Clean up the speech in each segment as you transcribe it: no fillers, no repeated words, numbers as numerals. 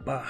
Papa.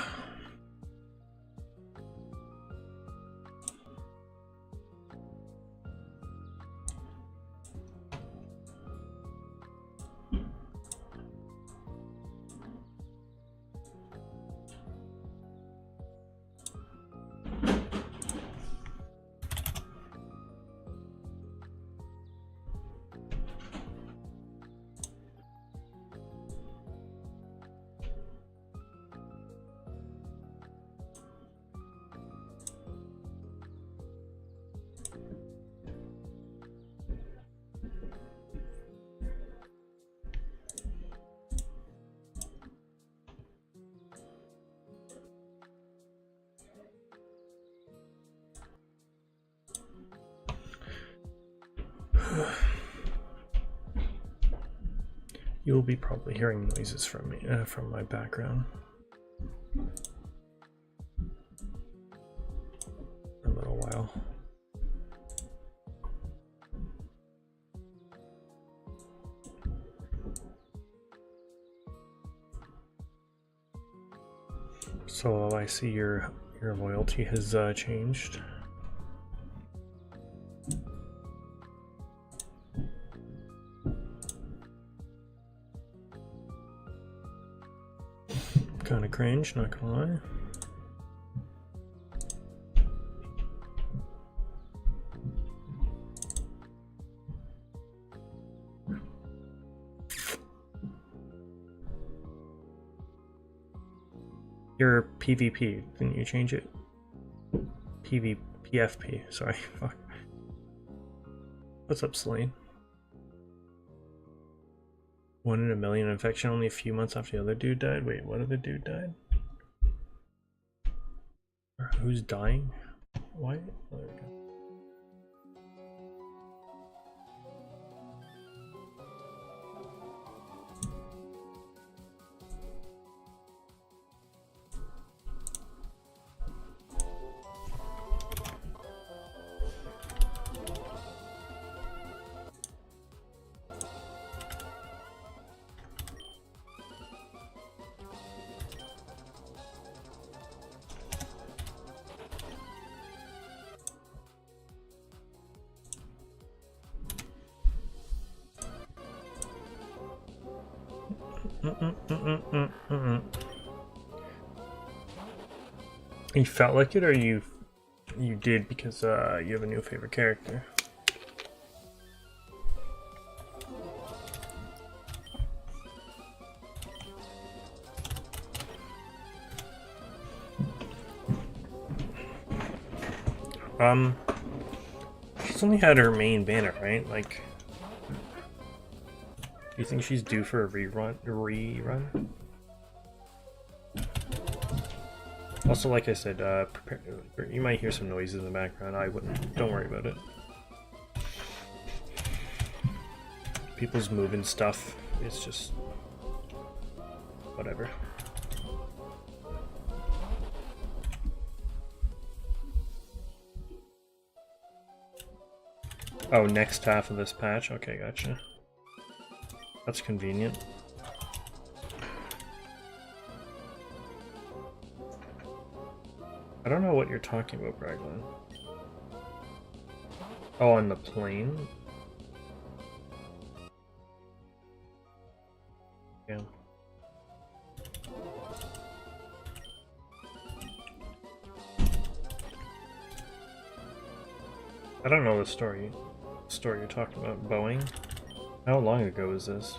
You will be probably hearing noises from me, from my background. A little while. So I see your loyalty has changed. Kind of cringe, not gonna lie. Your PvP, didn't you change it? PFP, sorry, fuck. What's up, Selene? 1 in a million infection only a few months after the other dude died? Wait, what other dude died? Or who's dying? Why? Oh, there we go. You felt like it, or you did because you have a new favorite character? She's only had her main banner, right? Like, do you think she's due for a rerun? Also, like I said, you might hear some noises in the background. I wouldn't. Don't worry about it. People's moving stuff. It's just whatever. Oh, next half of this patch? Okay, gotcha. That's convenient. I don't know what you're talking about, Braglin. Oh, on the plane? Yeah. I don't know the story you're talking about. Boeing? How long ago is this?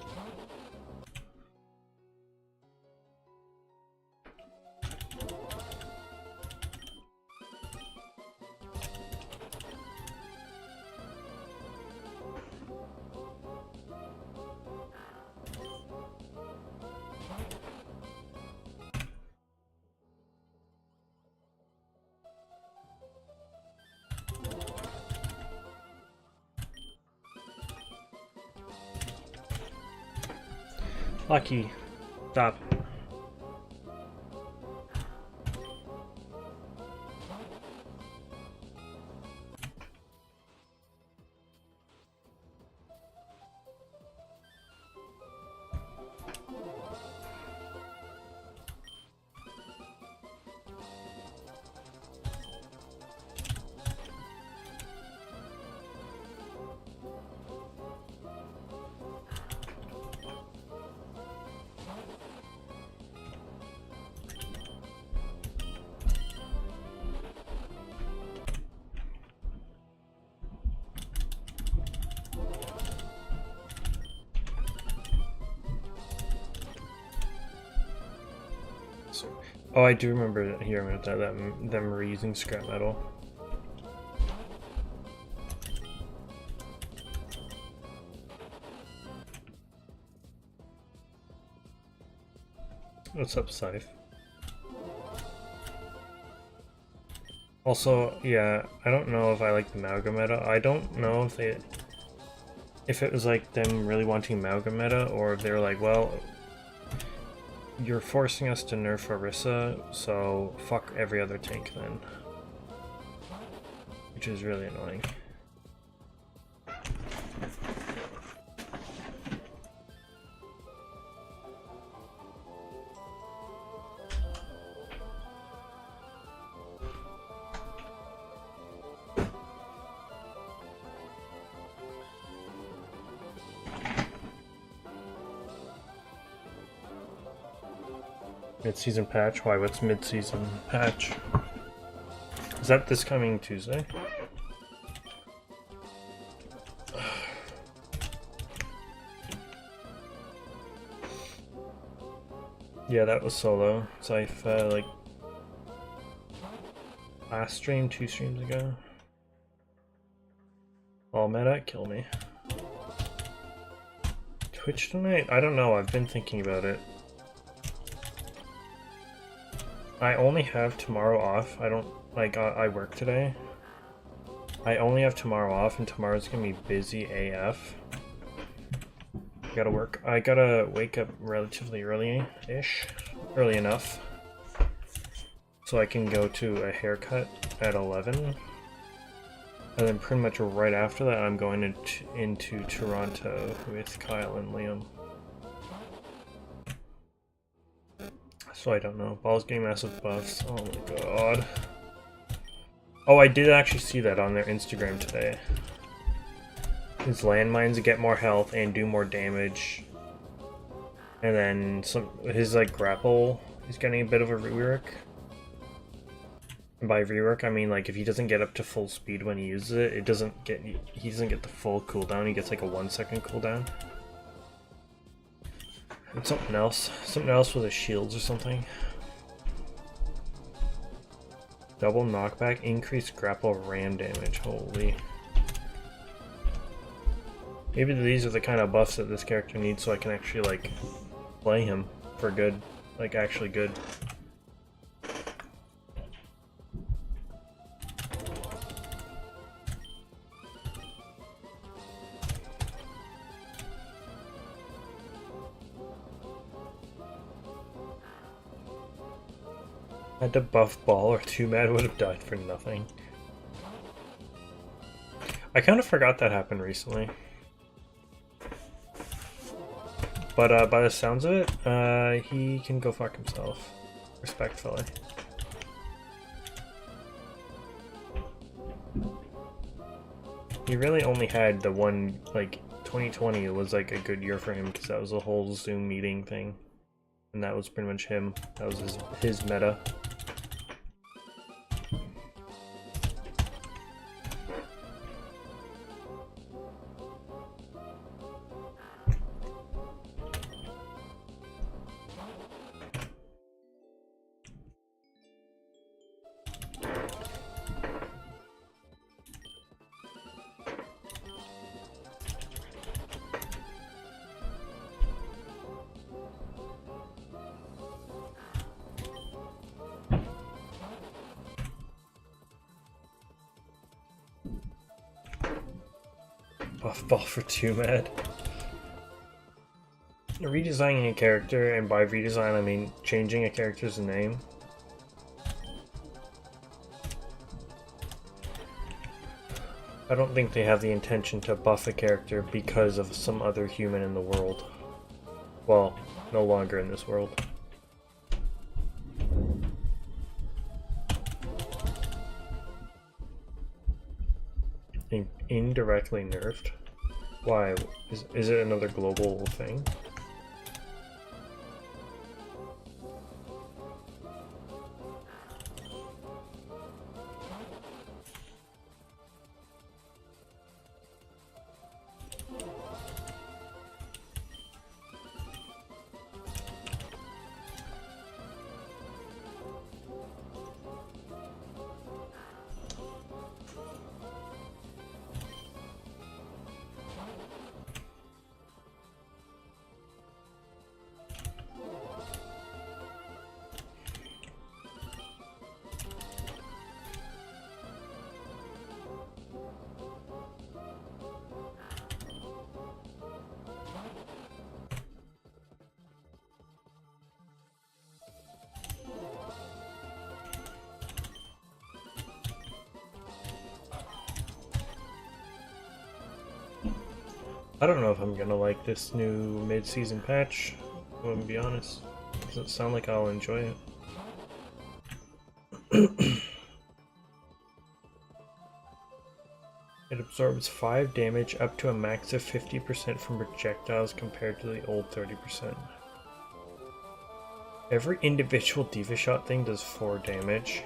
Lucky. Stop. Oh, I do remember hearing about that. Them reusing scrap metal. What's up, Cyph? Also, yeah, I don't know if I like the Amalgam meta. I don't know if it was like them really wanting Amalgam meta, or if they're like, well, you're forcing us to nerf Orisa, so fuck every other tank then. Which is really annoying. Mid-season patch? Why, what's mid-season patch? Is that this coming Tuesday? Yeah, that was solo. Cyph, like, last stream, 2 streams ago. All meta, kill me. Twitch tonight? I don't know, I've been thinking about it. I only have tomorrow off. I don't, like, I work today. I only have tomorrow off, and tomorrow's gonna be busy AF. Gotta work. I gotta wake up relatively early-ish. Early enough. So I can go to a haircut at 11. And then pretty much right after that, I'm going into Toronto with Kyle and Liam. So I don't know. Ball's getting massive buffs. Oh my god. Oh, I did actually see that on their Instagram today. His landmines get more health and do more damage. And then his like grapple is getting a bit of a rework. And by rework, I mean like if he doesn't get up to full speed when he uses it, he doesn't get the full cooldown. He gets like a 1 second cooldown. And something else with his shields or something. Double knockback, increased grapple ram damage. Holy. Maybe these are the kind of buffs that this character needs so I can actually like play him for good. Like actually good. Had to buff Ball or Too Mad would have died for nothing. I kind of forgot that happened recently. But by the sounds of it, he can go fuck himself. Respectfully. He really only had the one, like, 2020 was like a good year for him because that was a whole Zoom meeting thing. And that was pretty much him. That was his meta. Buff Ball for Too Mad. Redesigning a character, and by redesign I mean changing a character's name. I don't think they have the intention to buff a character because of some other human in the world. Well, no longer in this world. Indirectly nerfed? Why? Is it another global thing? I don't know if I'm gonna like this new mid-season patch, I'm gonna be honest. Doesn't sound like I'll enjoy it. It absorbs 5 damage up to a max of 50% from projectiles compared to the old 30%. Every individual Diva Shot thing does 4 damage.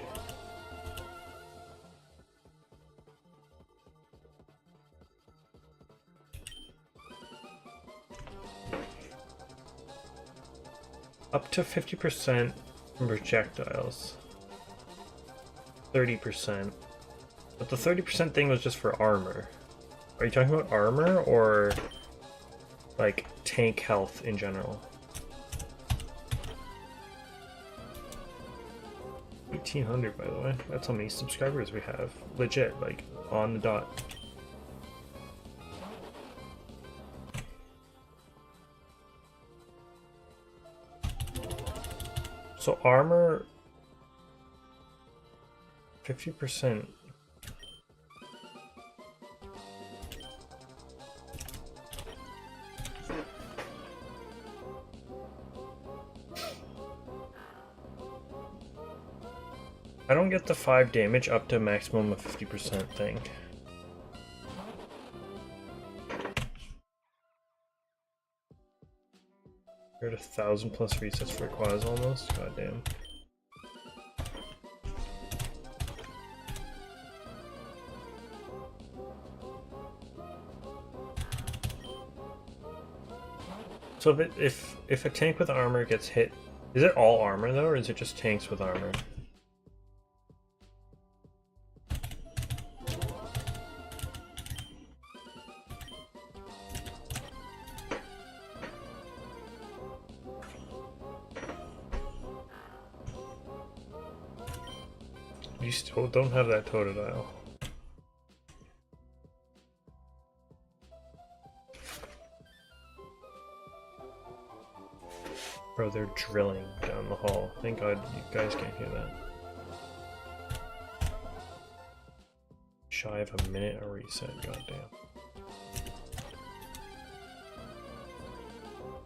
Up to 50% from projectiles. 30%. But the 30% thing was just for armor. Are you talking about armor or like tank health in general? 1800 by the way. That's how many subscribers we have. Legit, like on the dot. So armor 50%. I don't get the 5 damage up to a maximum of 50% thing. We're at 1,000 plus resets for quads almost. God damn. So if a tank with armor gets hit, is it all armor though, or is it just tanks with armor? You still don't have that Totodile. Bro, they're drilling down the hall. Thank God you guys can't hear that. Shy of a minute a reset, goddamn.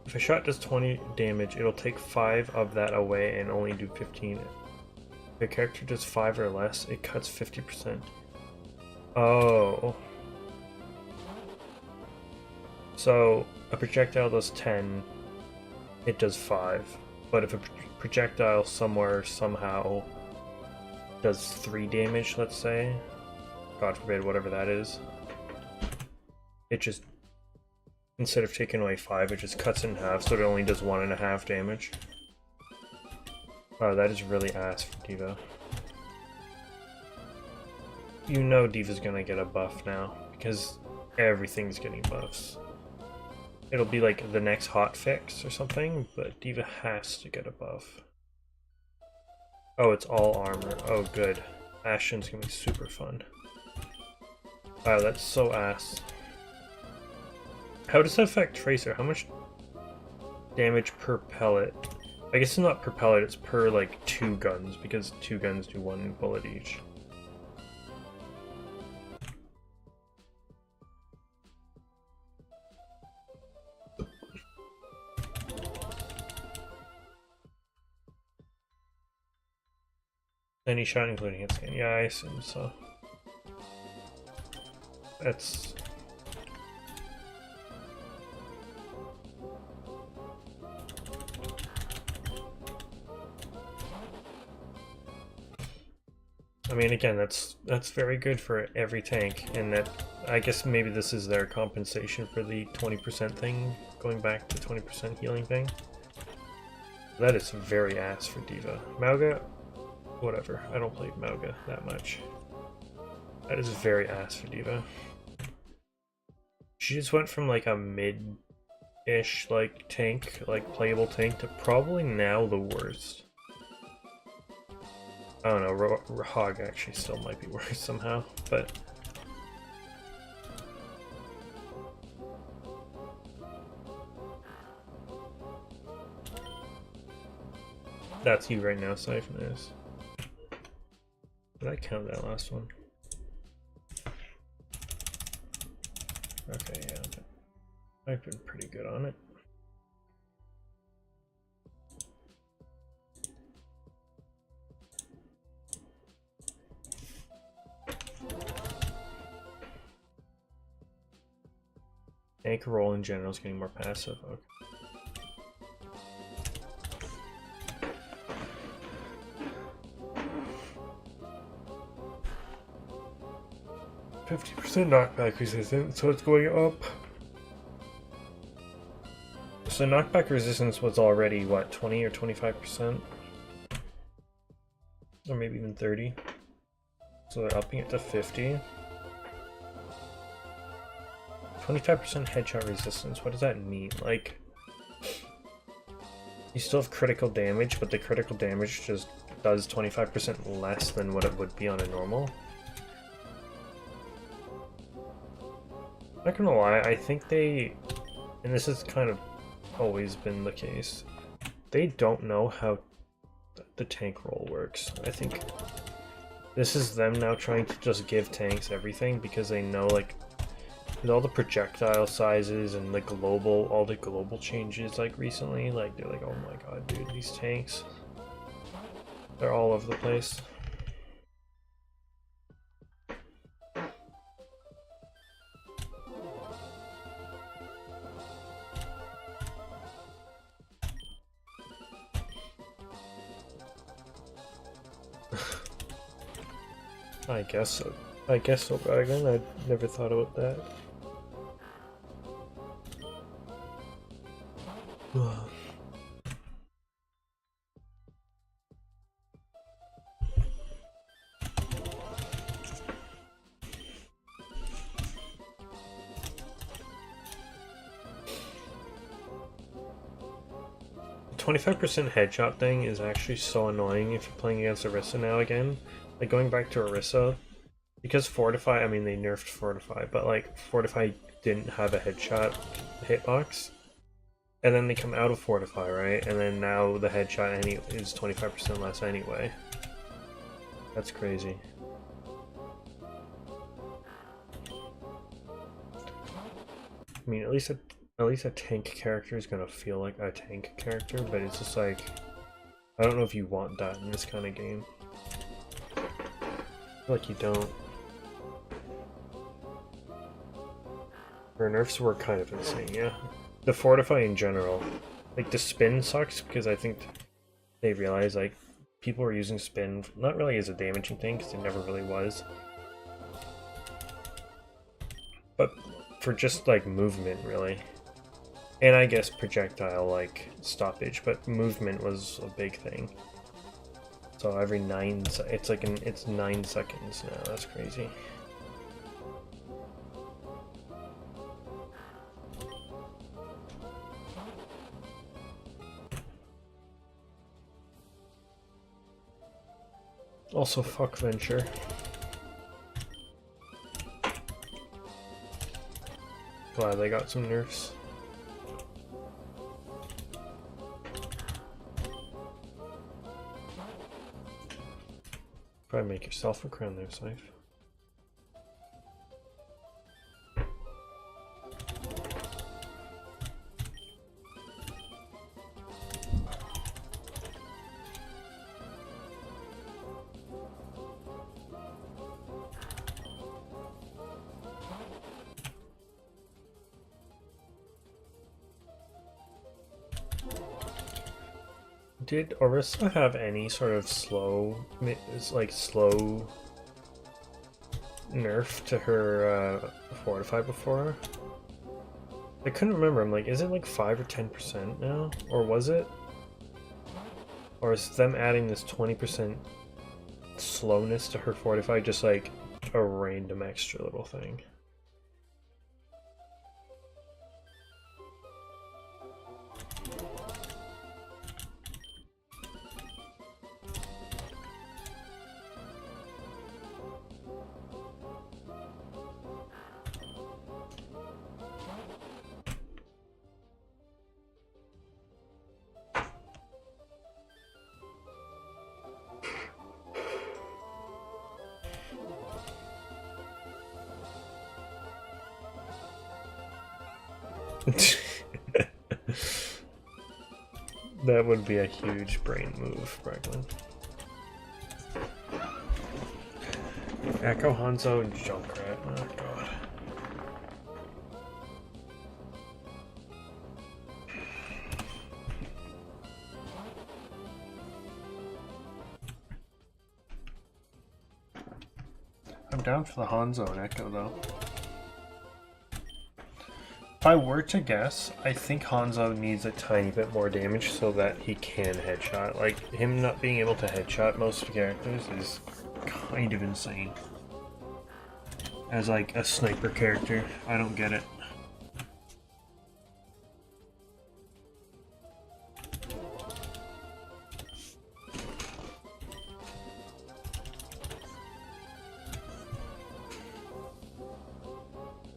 If a shot does 20 damage, it'll take 5 of that away and only do 15. If a character does 5 or less, it cuts 50%. Oh. So, a projectile does 10, it does 5. But if a projectile somewhere, somehow, does 3 damage, let's say, God forbid, whatever that is, it just, instead of taking away 5, it just cuts it in half, so it only does 1.5 damage. Oh, that is really ass for Diva. You know Diva's gonna get a buff now, because everything's getting buffs. It'll be like the next hotfix or something, but Diva has to get a buff. Oh, it's all armor. Oh, good. Ashen's gonna be super fun. Wow, that's so ass. How does that affect Tracer? How much damage per pellet? I guess it's not per pellet, it's per like 2 guns, because 2 guns do 1 bullet each. Any shot including hit scan? Yeah, I assume so. That's... I mean, again, that's very good for every tank, and that, I guess maybe this is their compensation for the 20% thing, going back to 20% healing thing. That is very ass for Diva. Mauga, whatever, I don't play Mauga that much. That is very ass for Diva. She just went from like a mid-ish like tank, like playable tank, to probably now the worst. I don't know, Hog actually still might be worse somehow, but... That's you right now, Siphon is. Did I count that last one? Okay, yeah. Okay. I've been pretty good on it. Anchor roll in general is getting more passive. Okay. 50% knockback resistance, so it's going up. So knockback resistance was already, what, 20 or 25%? Or maybe even 30. So they're upping it to 50. 25% headshot resistance, what does that mean? Like, you still have critical damage, but the critical damage just does 25% less than what it would be on a normal. Not gonna lie, I think they, and this has kind of always been the case, they don't know how the tank roll works. I think this is them now trying to just give tanks everything because they know, like, with all the projectile sizes and the global, all the global changes, like, recently, like, they're like, oh my god, dude, these tanks, they're all over the place. I guess so. I guess so, Padraig. I never thought about that. 25% headshot thing is actually so annoying if you're playing against Orisa now again. Like, going back to Orisa, because Fortify, I mean, they nerfed Fortify, but, like, Fortify didn't have a headshot hitbox. And then they come out of Fortify, right? And then now the headshot is 25% less anyway. That's crazy. I mean, at least a tank character is gonna feel like a tank character, but it's just like, I don't know if you want that in this kind of game. I feel like you don't. Her nerfs were kind of insane, yeah. The Fortify in general, like, the spin sucks because I think they realize, like, people are using spin not really as a damaging thing because it never really was, but for just, like, movement, really. And I guess projectile, like, stoppage, but movement was a big thing. So every it's 9 seconds now. That's crazy. Also, fuck Venture. Glad they got some nerfs. Probably make yourself a crown there, Cyph. Did Orisa have any sort of slow nerf to her Fortify before? I couldn't remember. I'm like, is it like 5 or 10% now? Or was it? Or is them adding this 20% slowness to her Fortify just like a random extra little thing? That would be a huge brain move, Brooklyn. Echo, Hanzo, and Junkrat. Oh god. I'm down for the Hanzo and Echo though. If I were to guess, I think Hanzo needs a tiny bit more damage so that he can headshot. Like, him not being able to headshot most characters is kind of insane. As like a sniper character, I don't get it.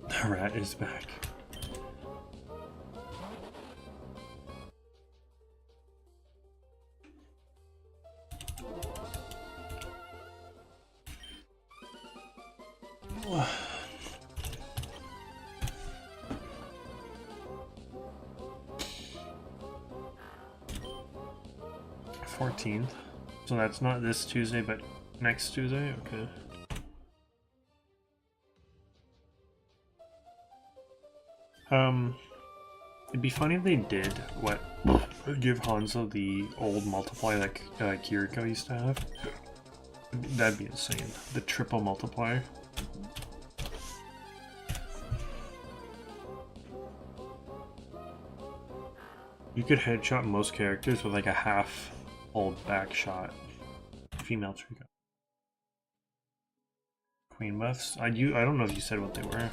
The rat is back. So that's not this Tuesday, but next Tuesday? Okay. It'd be funny if they did give Hanzo the old multiplier that Kiriko used to have. That'd be insane. The triple multiplier. You could headshot most characters with like a half hold back shot. Female Treecko. Queen buffs? I don't know if you said what they were.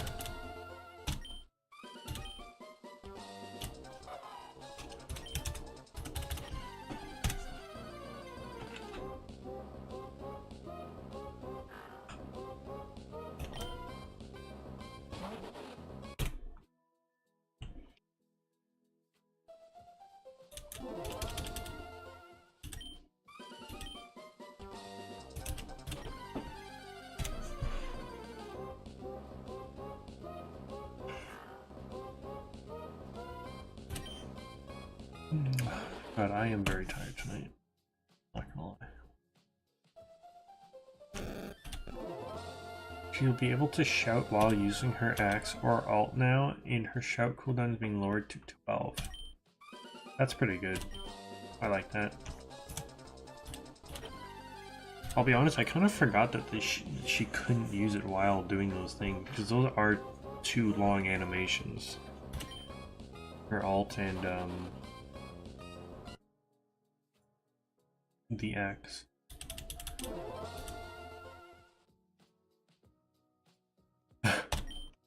God, I am very tired tonight. Not gonna lie. She'll be able to shout while using her axe or alt now, in her shout cooldown is being lowered to 12. That's pretty good. I like that. I'll be honest, I kind of forgot that she couldn't use it while doing those things, because those are 2 long animations. Her alt and the axe.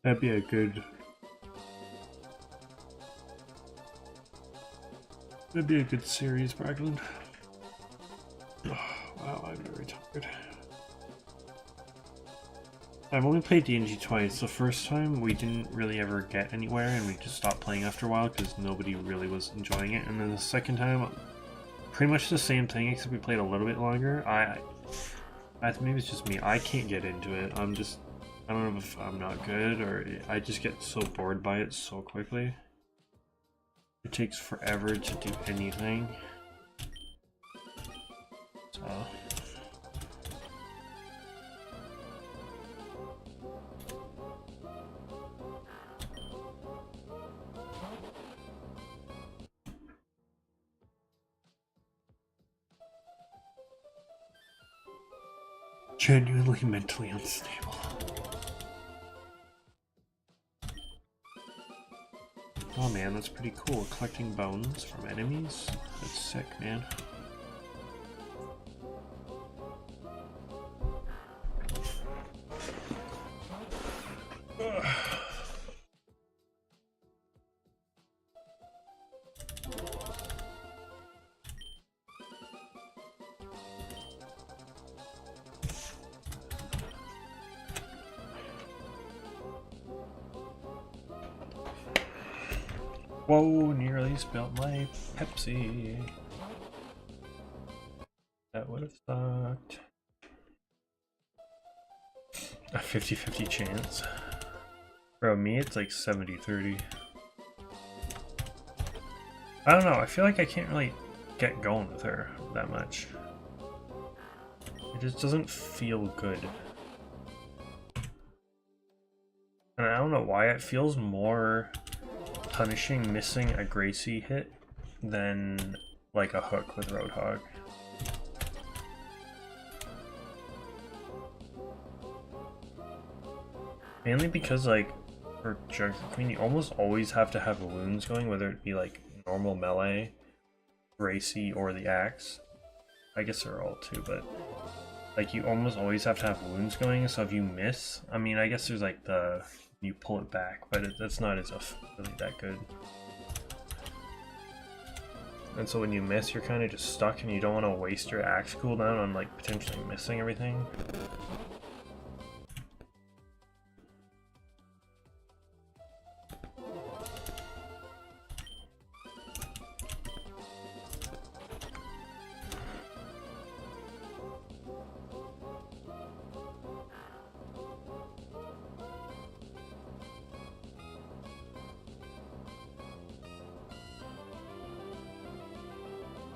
That'd be a good... That'd be a good series, Bragland. Oh, wow, I'm very tired. I've only played D&G twice. The first time we didn't really ever get anywhere and we just stopped playing after a while because nobody really was enjoying it. And then the second time, pretty much the same thing except we played a little bit longer. Maybe it's just me. I can't get into it. I don't know if I'm not good or I just get so bored by it so quickly. It takes forever to do anything. So... Genuinely mentally unstable. Oh man, that's pretty cool. Collecting bones from enemies. That's sick, man. Whoa, nearly spilled my Pepsi. That would have sucked. A 50-50 chance. Bro, me it's like 70-30. I don't know, I feel like I can't really get going with her that much. It just doesn't feel good. And I don't know why, it feels more punishing missing a Gracie hit than like a hook with Roadhog. Mainly because like for Junker Queen you almost always have to have wounds going, whether it be like normal melee, Gracie, or the axe. I guess they're all two, but like you almost always have to have wounds going, so if you miss, I mean I guess there's like the you pull it back, but that's not as really that good. And so when you miss, you're kind of just stuck and you don't want to waste your axe cooldown on like potentially missing everything.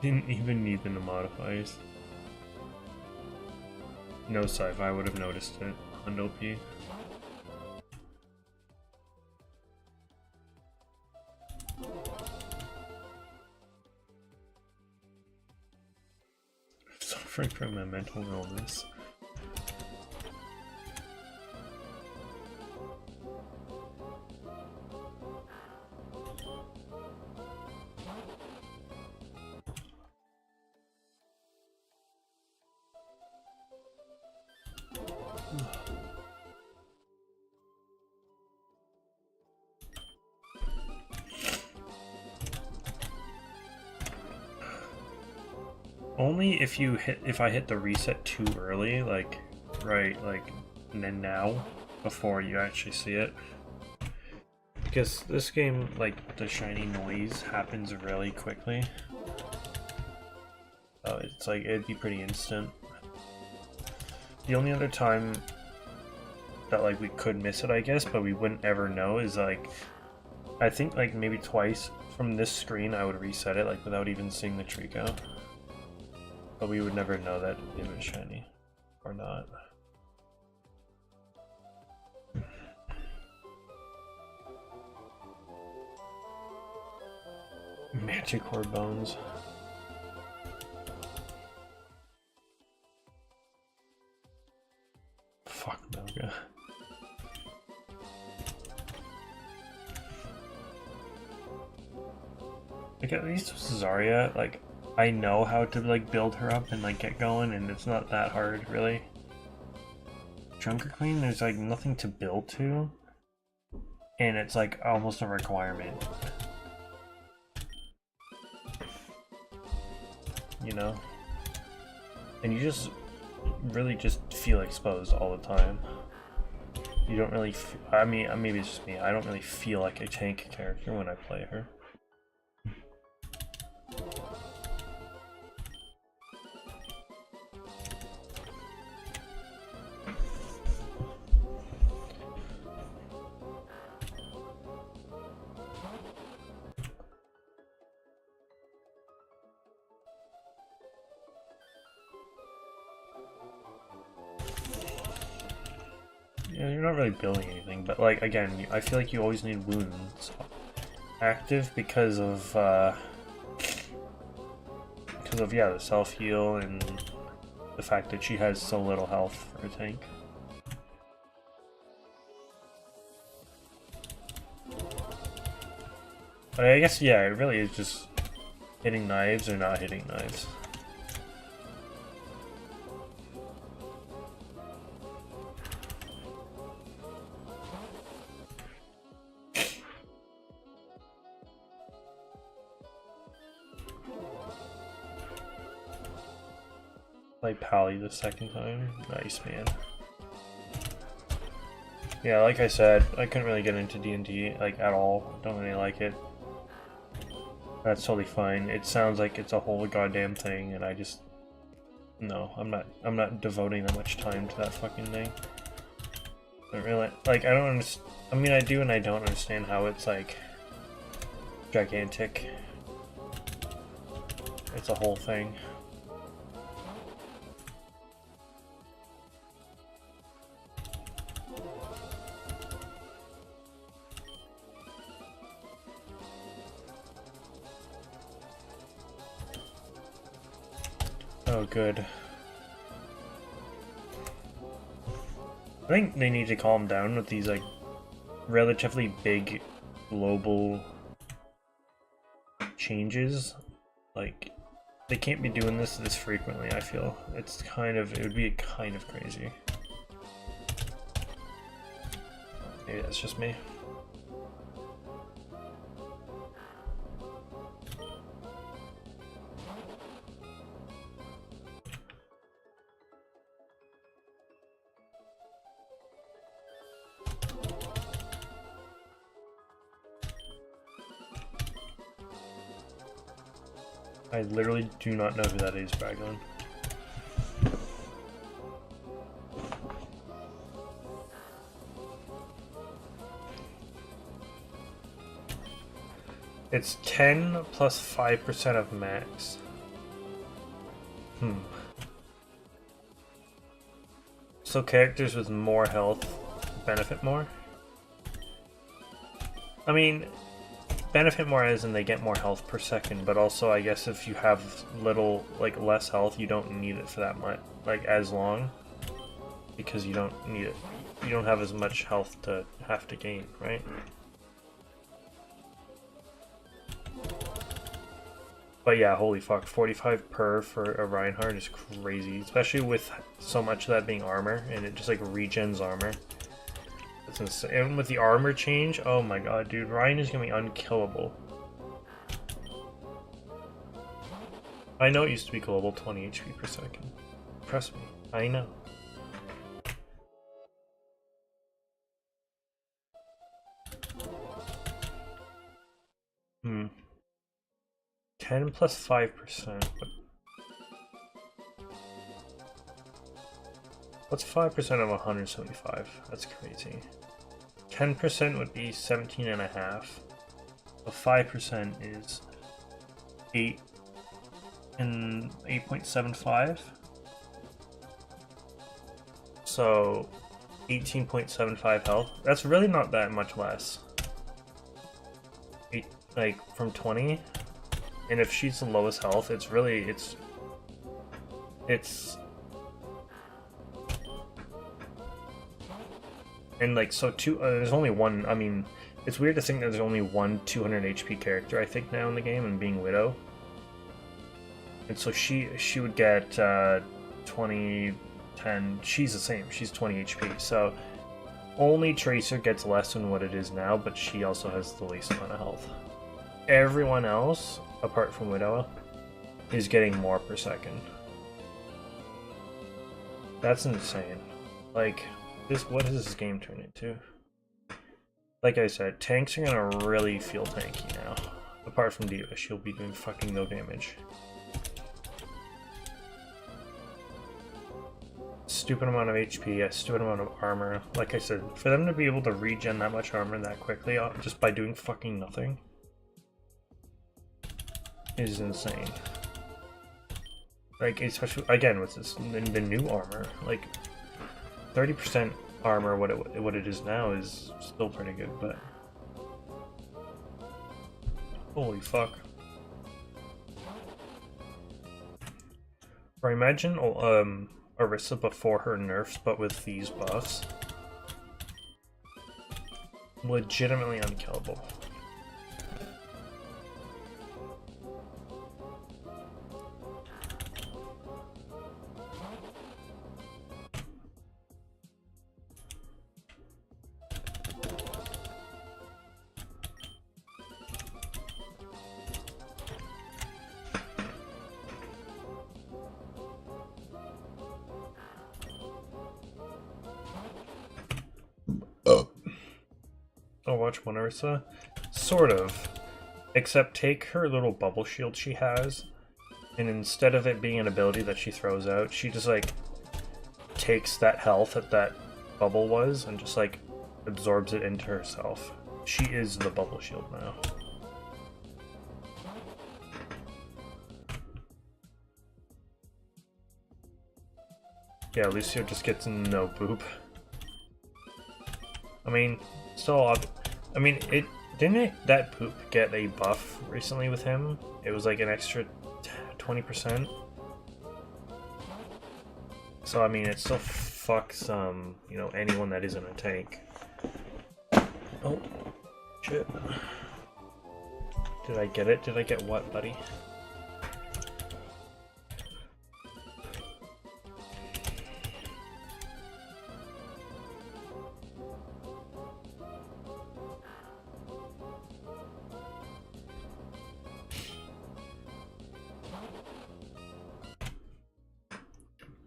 Didn't even need the modifiers. No Cypher, I would have noticed it on OP. I'm suffering from a mental illness. Only if I hit the reset too early, like and then now, before you actually see it. Because this game, like, the shiny noise happens really quickly. So it's like, it'd be pretty instant. The only other time that like we could miss it, I guess, but we wouldn't ever know is like, I think like maybe twice from this screen I would reset it like without even seeing the Treecko. But we would never know that it was shiny or not. Manticore bones. Fuck Melga. Like at least with Zarya, like I know how to like build her up and like get going, and it's not that hard really. Junker Queen, there's like nothing to build to, and it's like almost a requirement. You know? And you just really just feel exposed all the time. You don't really I mean, maybe it's just me, I don't really feel like a tank character when I play her. Yeah, you're not really building anything, but like again, I feel like you always need wounds active because of yeah, the self heal and the fact that she has so little health for a tank. But I guess yeah, it really is just hitting knives or not hitting knives. Like Pally the second time. Nice, man. Yeah, like I said, I couldn't really get into D&D like at all. Don't really like it. That's totally fine. It sounds like it's a whole goddamn thing, and I just no, I'm not devoting that much time to that fucking thing. I don't really like. I don't understand. I mean, I do and I don't understand how it's like gigantic It's a whole thing. Oh, good. I think they need to calm down with these, like, relatively big global changes. Like, they can't be doing this frequently, I feel. It's kind of, it would be kind of crazy. Maybe that's just me. I literally do not know who that is, Braglin. It's 10 plus 5% of max. So characters with more health benefit more? I mean, benefit more as in they get more health per second, but also I guess if you have little, like, less health, you don't need it for that much, like, as long, because you don't need it. You don't have as much health to have to gain, right? But yeah, holy fuck, 45 per for a Reinhardt is crazy, especially with so much of that being armor, and it just, like, regens armor. That's insane. And with the armor change, oh my god, dude, Ryan is gonna be unkillable. I know it used to be global 20 HP per second. Trust me, I know. Hmm. 10 plus 5%. What's 5% of 175? That's crazy. 10% would be 17.5. So 5% is 8 and 8.75. So 18.75 health. That's really not that much less. Like from 20. And if she's the lowest health, it's really, it's and like, so there's only one, I mean, it's weird to think that there's only one 200 HP character, I think, now in the game, and being Widow. And so she would get 20, 10, she's the same, she's 20 HP, so only Tracer gets less than what it is now, but she also has the least amount of health. Everyone else, apart from Widow, is getting more per second. That's insane. Like, what does this game turn into? Like I said, tanks are gonna really feel tanky now. Apart from D.Va, she'll be doing fucking no damage. Stupid amount of HP, a stupid amount of armor. Like I said, for them to be able to regen that much armor that quickly, just by doing fucking nothing, is insane. Like, especially again with this the new armor, like 30% armor, what it is now is still pretty good, but holy fuck. Or imagine Orisa before her nerfs, but with these buffs. Legitimately unkillable. I'll watch one Orisa. Sort of. Except take her little bubble shield she has, and instead of it being an ability that she throws out, she just like takes that health that bubble was and just like absorbs it into herself. She is the bubble shield now. Yeah, Lucio just gets no boop. I mean, still, I mean, that poop get a buff recently with him? It was like an extra 20%. So I mean, it still fucks you know, anyone that isn't a tank. Oh, shit. Did I get it? Did I get what, buddy?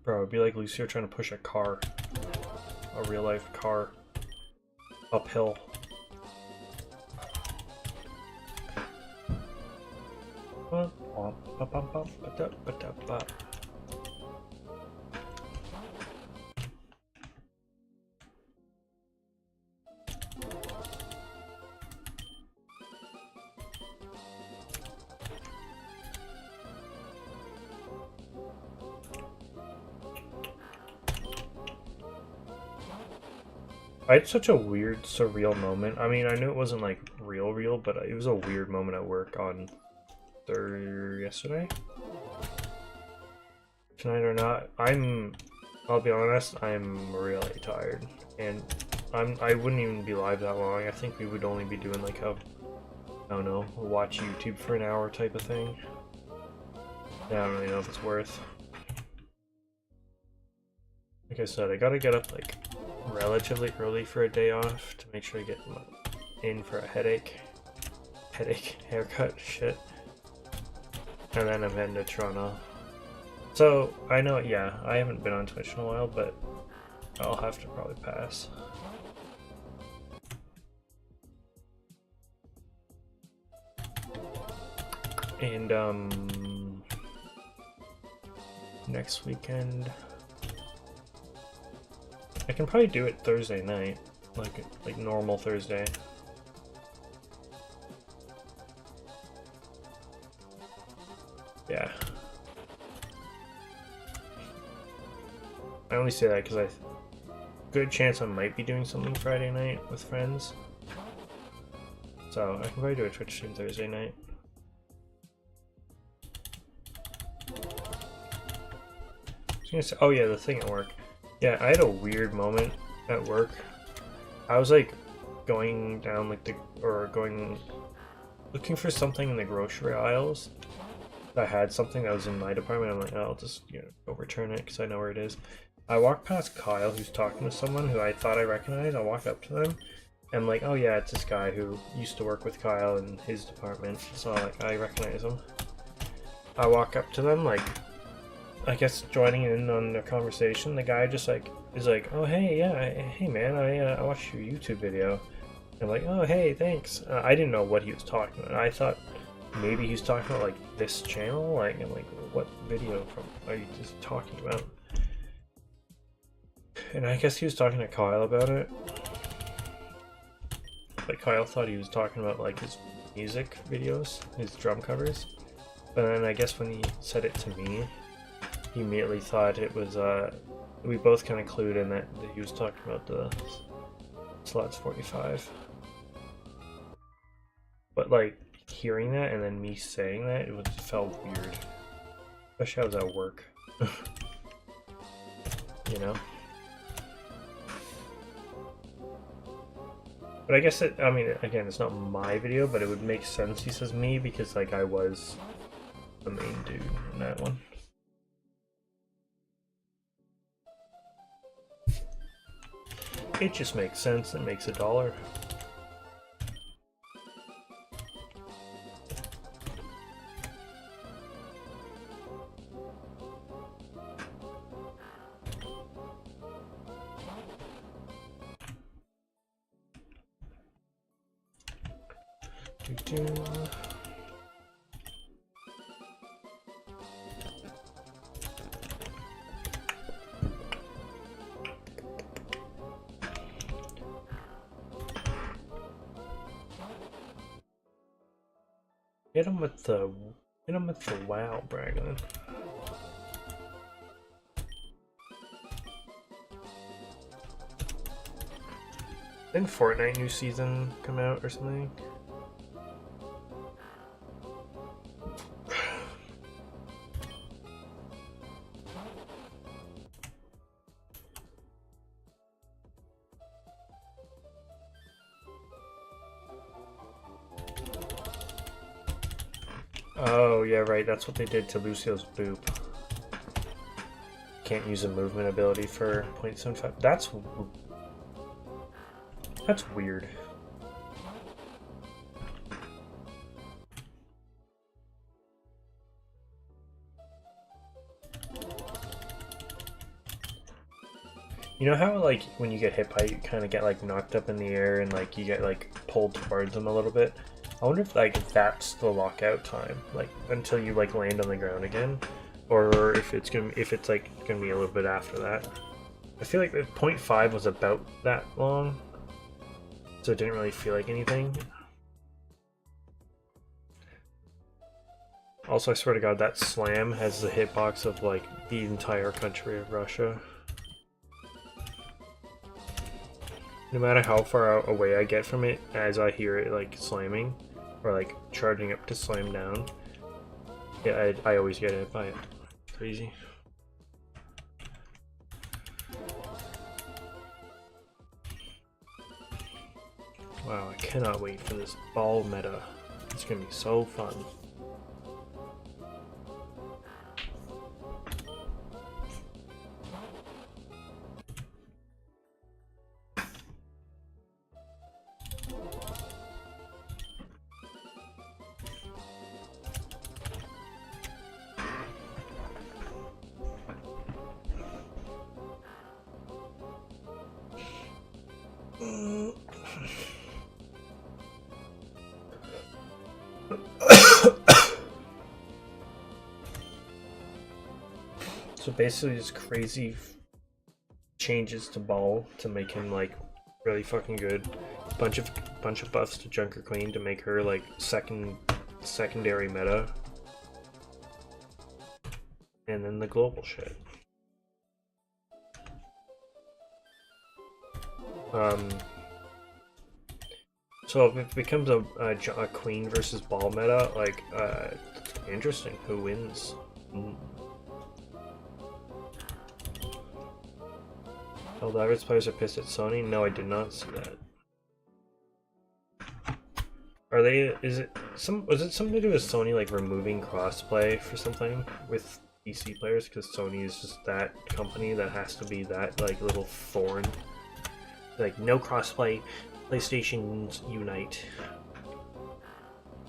Bro, it'd be like Lucio trying to push a car. A real life car. Uphill. I had such a weird, surreal moment. I mean, I knew it wasn't like real, but it was a weird moment at work on yesterday? Tonight or not. I'll be honest, I'm really tired. And I wouldn't even be live that long. I think we would only be doing like a, I don't know, watch YouTube for an hour type of thing. Yeah, I don't really know if it's worth. Like I said, I gotta get up like relatively early for a day off to make sure I get in for a headache, haircut, shit. And then I'm heading to Toronto. So, I know, yeah, I haven't been on Twitch in a while, but I'll have to probably pass. And, next weekend, I can probably do it Thursday night, like normal Thursday. Yeah. I only say that because good chance I might be doing something Friday night with friends. So I can probably do a Twitch stream Thursday night. I was gonna say, oh yeah, the thing at work. Yeah, I had a weird moment at work. I was like going down like looking for something in the grocery aisles. I had something that was in my department. I'm like, oh, I'll just, you know, go return it because I know where it is. I walked past Kyle, who's talking to someone who I thought I recognized. I walk up to them, and I'm like, oh yeah, it's this guy who used to work with Kyle in his department. So like, I recognize him. I walk up to them, like, I guess joining in on their conversation. The guy just like is like, oh hey, yeah, hey man, I watched your YouTube video. I'm like, oh hey, thanks. I didn't know what he was talking about. I thought maybe he was talking about like this channel. Like, I'm like, what video from are you just talking about? And I guess he was talking to Kyle about it. But Kyle thought he was talking about like his music videos, his drum covers. But then I guess when he said it to me, he immediately thought it was, we both kind of clued in that he was talking about the Slots 45. But like, hearing that and then me saying that, it felt weird. Especially I was at work. You know? But I guess I mean, again, it's not my video, but it would make sense he says me because like I was the main dude in that one. It just makes sense. It makes $1. Hit him with the wow, Bragglin. Didn't Fortnite new season come out or something? Oh, yeah, right. That's what they did to Lucio's boop. Can't use a movement ability for 0.75. That's weird. You know how, like, when you get hit by it, you kind of get, like, knocked up in the air and, like, you get, like, pulled towards them a little bit? I wonder if, like, that's the lockout time, like, until you, like, land on the ground again, or if it's like, gonna be a little bit after that. I feel like 0.5 was about that long, so it didn't really feel like anything. Also, I swear to God, that slam has the hitbox of, like, the entire country of Russia. No matter how far away I get from it, as I hear it, like, slamming, or, like, charging up to slam down, yeah, I always get hit by it. Crazy. Wow, I cannot wait for this ball meta. It's gonna be so fun. So basically, just crazy changes to Ball to make him like really fucking good. Bunch of buffs to Junker Queen to make her like secondary meta, and then the global shit. So if it becomes a Queen versus Ball meta, like interesting. Who wins? Helldivers players are pissed at Sony? No, I did not see that. Are they, was it something to do with Sony like removing crossplay for something with PC players? Because Sony is just that company that has to be that like little thorn. Like, no crossplay, PlayStation's unite.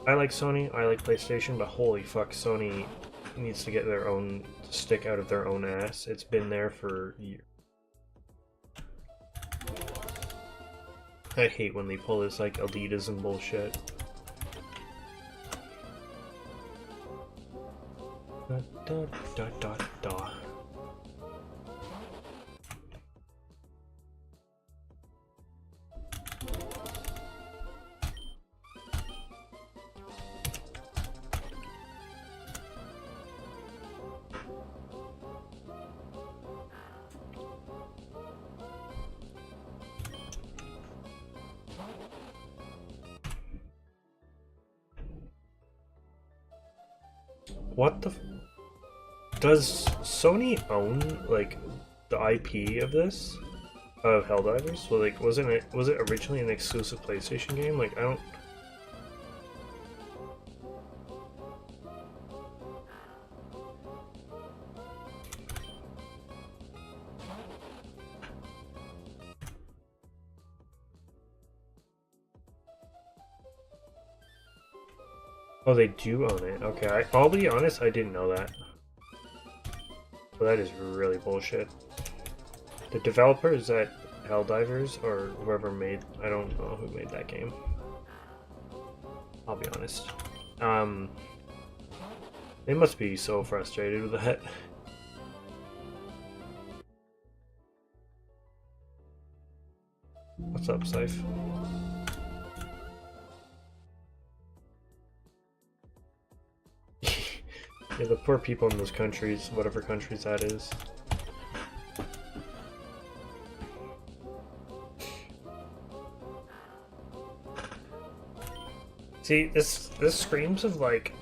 I like Sony, I like PlayStation, but holy fuck, Sony needs to get their own stick out of their own ass. It's been there for years. I hate when they pull this like elitism bullshit. Da, da, da, da, da. What the does Sony own like the IP of this? Of Helldivers? Well, like was it originally an exclusive PlayStation game? Like I don't. Oh, they do own it. Okay, I'll be honest, I didn't know that. Well, that is really bullshit. The developer is at Helldivers, or whoever made... I don't know who made that game. I'll be honest. They must be so frustrated with that. What's up, Cyph? Yeah, the poor people in those countries, whatever countries that is. See, this screams of like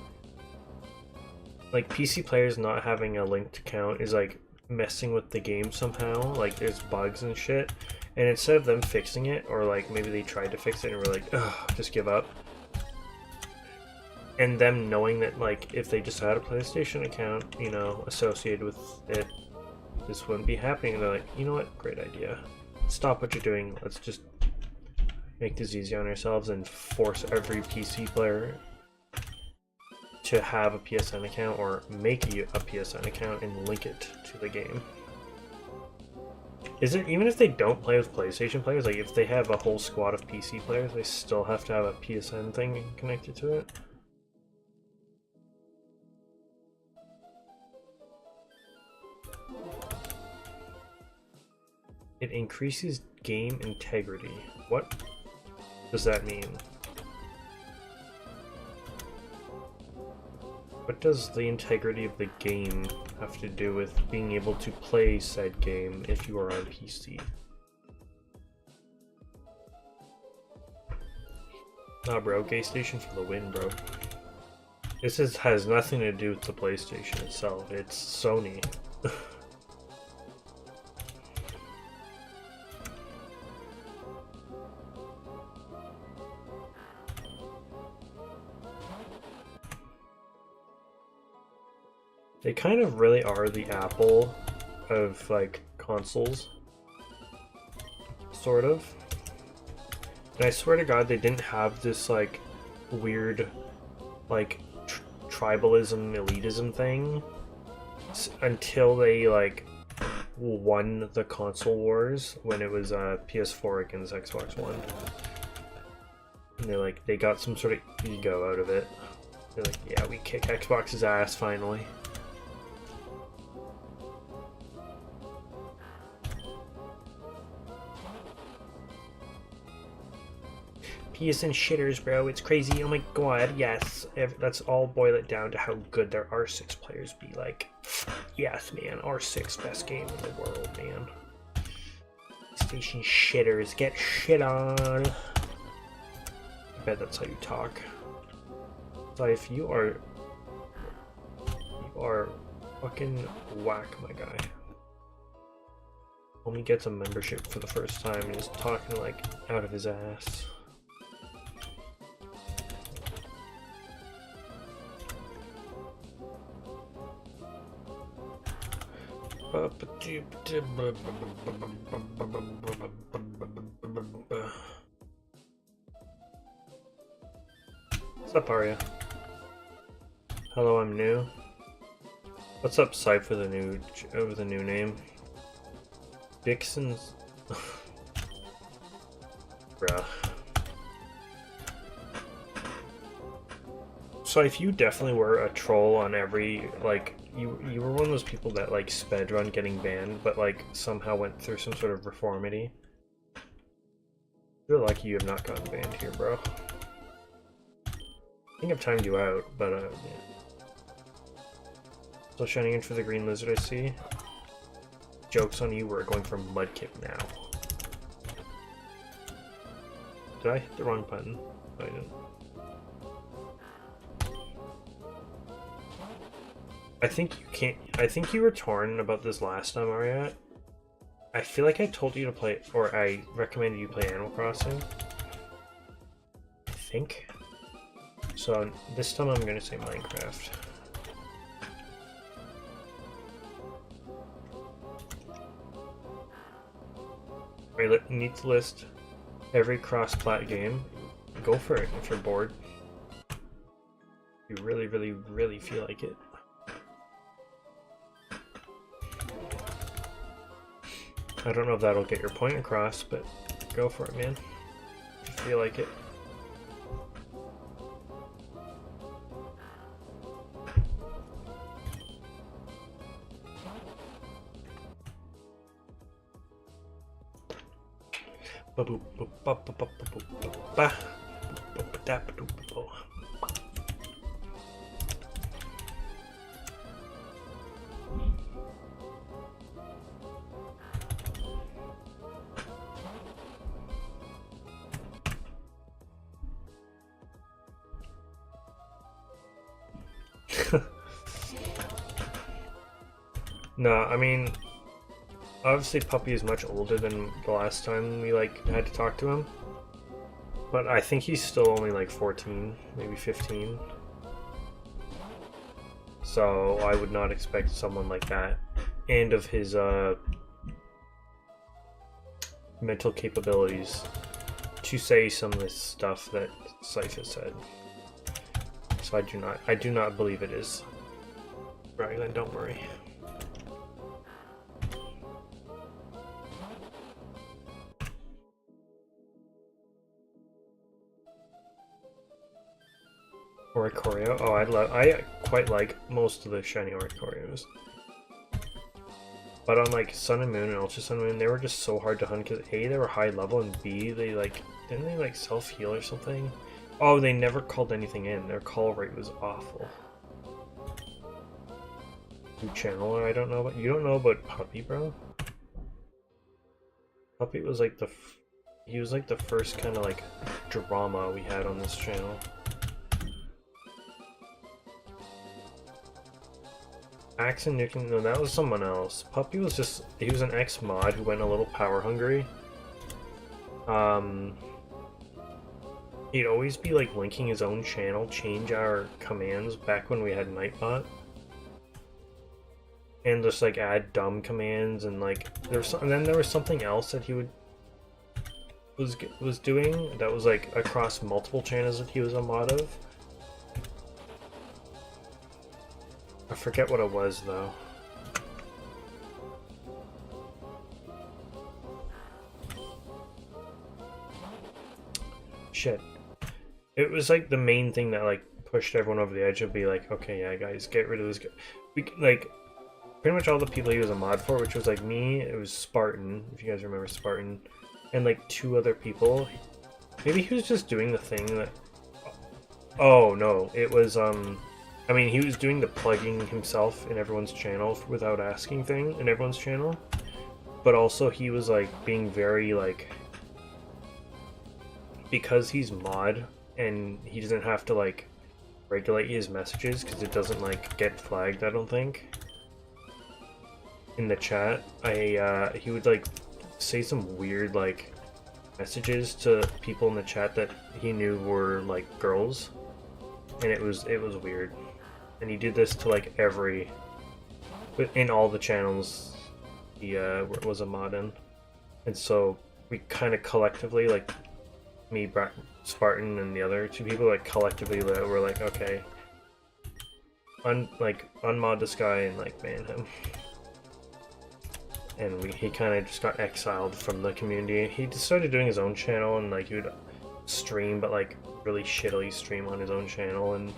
PC players not having a linked account is like messing with the game somehow. Like there's bugs and shit, and instead of them fixing it, or like maybe they tried to fix it and were like, ugh, just give up. And them knowing that like if they just had a PlayStation account, you know, associated with it, this wouldn't be happening. And they're like, you know what, great idea. Stop what you're doing. Let's just make this easy on ourselves and force every PC player to have a PSN account, or make a PSN account and link it to the game. Is it, even if they don't play with PlayStation players, like if they have a whole squad of PC players, they still have to have a PSN thing connected to it? It increases game integrity. What does that mean? What does the integrity of the game have to do with being able to play said game if you are on PC? Nah, bro, Gay Station for the win, bro. This has nothing to do with the PlayStation itself. It's Sony. They kind of really are the Apple of like consoles, sort of. And I swear to God, they didn't have this like weird like tribalism, elitism thing until they like won the console wars when it was PS4 against Xbox One. And they got some sort of ego out of it. They're like, yeah, we kick Xbox's ass finally. PSN shitters, bro. It's crazy. Oh my god, yes. Let's all boil it down to how good their R6 players be. Like, yes, man. R6, best game in the world, man. Station shitters. Get shit on. I bet that's how you talk. So if you are fucking whack, my guy. Only gets a membership for the first time and is talking like out of his ass. What's up, Arya? Hello, I'm new. What's up, Cypher, the new name? Dixon's. Bruh. So if you definitely were a troll on every like. You were one of those people that like sped run getting banned, but like somehow went through some sort of reformity. You're lucky you have not gotten banned here, bro. I think I've timed you out, but yeah. Still shining in for the green lizard, I see. Joke's on you, we're going for mudkip now. Did I hit the wrong button? No, I didn't. I think you can't. I think you were torn about this last time, Arya. I feel like I told you to play, or I recommended you play Animal Crossing. I think. So this time I'm gonna say Minecraft. You need to list every cross-plat game. Go for it if you're bored. You really, really, really feel like it. I don't know if that'll get your point across, but go for it, man. If you feel like it. No, I mean, obviously Puppy is much older than the last time we like had to talk to him. But I think he's still only like 14, maybe 15. So I would not expect someone like that and of his mental capabilities to say some of this stuff that Cypher said. So I do not believe it is. Raglan, don't worry. Oricorio. Oh, I quite like most of the shiny Oricorios. But on like Sun and Moon and Ultra Sun and Moon, they were just so hard to hunt because A, they were high level, and B, they like, didn't they like self-heal or something? Oh, they never called anything in. Their call rate was awful. New channel I don't know about. You don't know about Puppy, bro? Puppy was like he was like the first kind of like drama we had on this channel. Axe and Nukem, no, that was someone else. Puppy was just, he was an ex-mod who went a little power hungry. He'd always be like linking his own channel, change our commands back when we had Nightbot. And just like add dumb commands and like, and then there was something else that he was doing that was like across multiple channels that he was a mod of. I forget what it was though. Shit. It was like the main thing that like pushed everyone over the edge of be like, okay, yeah, guys, get rid of this guy. Like, pretty much all the people he was a mod for, which was like me, it was Spartan, if you guys remember Spartan, and like 2 other people. Maybe he was just doing the thing that... Oh, no, it was, I mean, he was doing the plugging himself in everyone's channel without asking thing in everyone's channel. But also he was like being very like, because he's mod and he doesn't have to like regulate his messages because it doesn't like get flagged, I don't think. In the chat, he would like say some weird like messages to people in the chat that he knew were like girls. And it was weird. And he did this to like in all the channels he was a mod in. And so we kind of collectively, like me, Spartan, and the other 2 people, like collectively were like, okay, unmod this guy and like ban him. And he kind of just got exiled from the community. He just started doing his own channel and like he would stream, but like really shittily stream on his own channel, and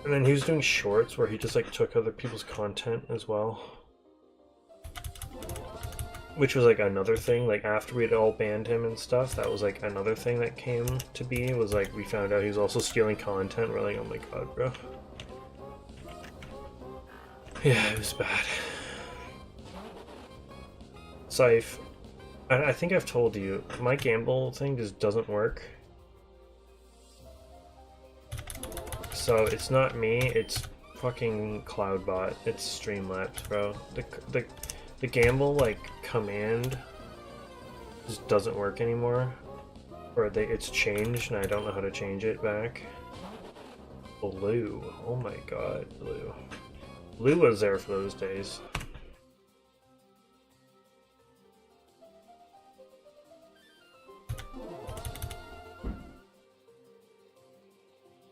then he was doing shorts where he just like took other people's content as well. Which was like another thing, like after we'd all banned him and stuff, that was like another thing that came to be, was like we found out he was also stealing content. We're like, oh my god, bro. Yeah, it was bad. Cyph, I think I've told you, my gamble thing just doesn't work. So it's not me, it's fucking Cloudbot, it's Streamlabs, bro. The gamble, like, command just doesn't work anymore. Or it's changed and I don't know how to change it back. Blue, oh my god, Blue. Blue was there for those days.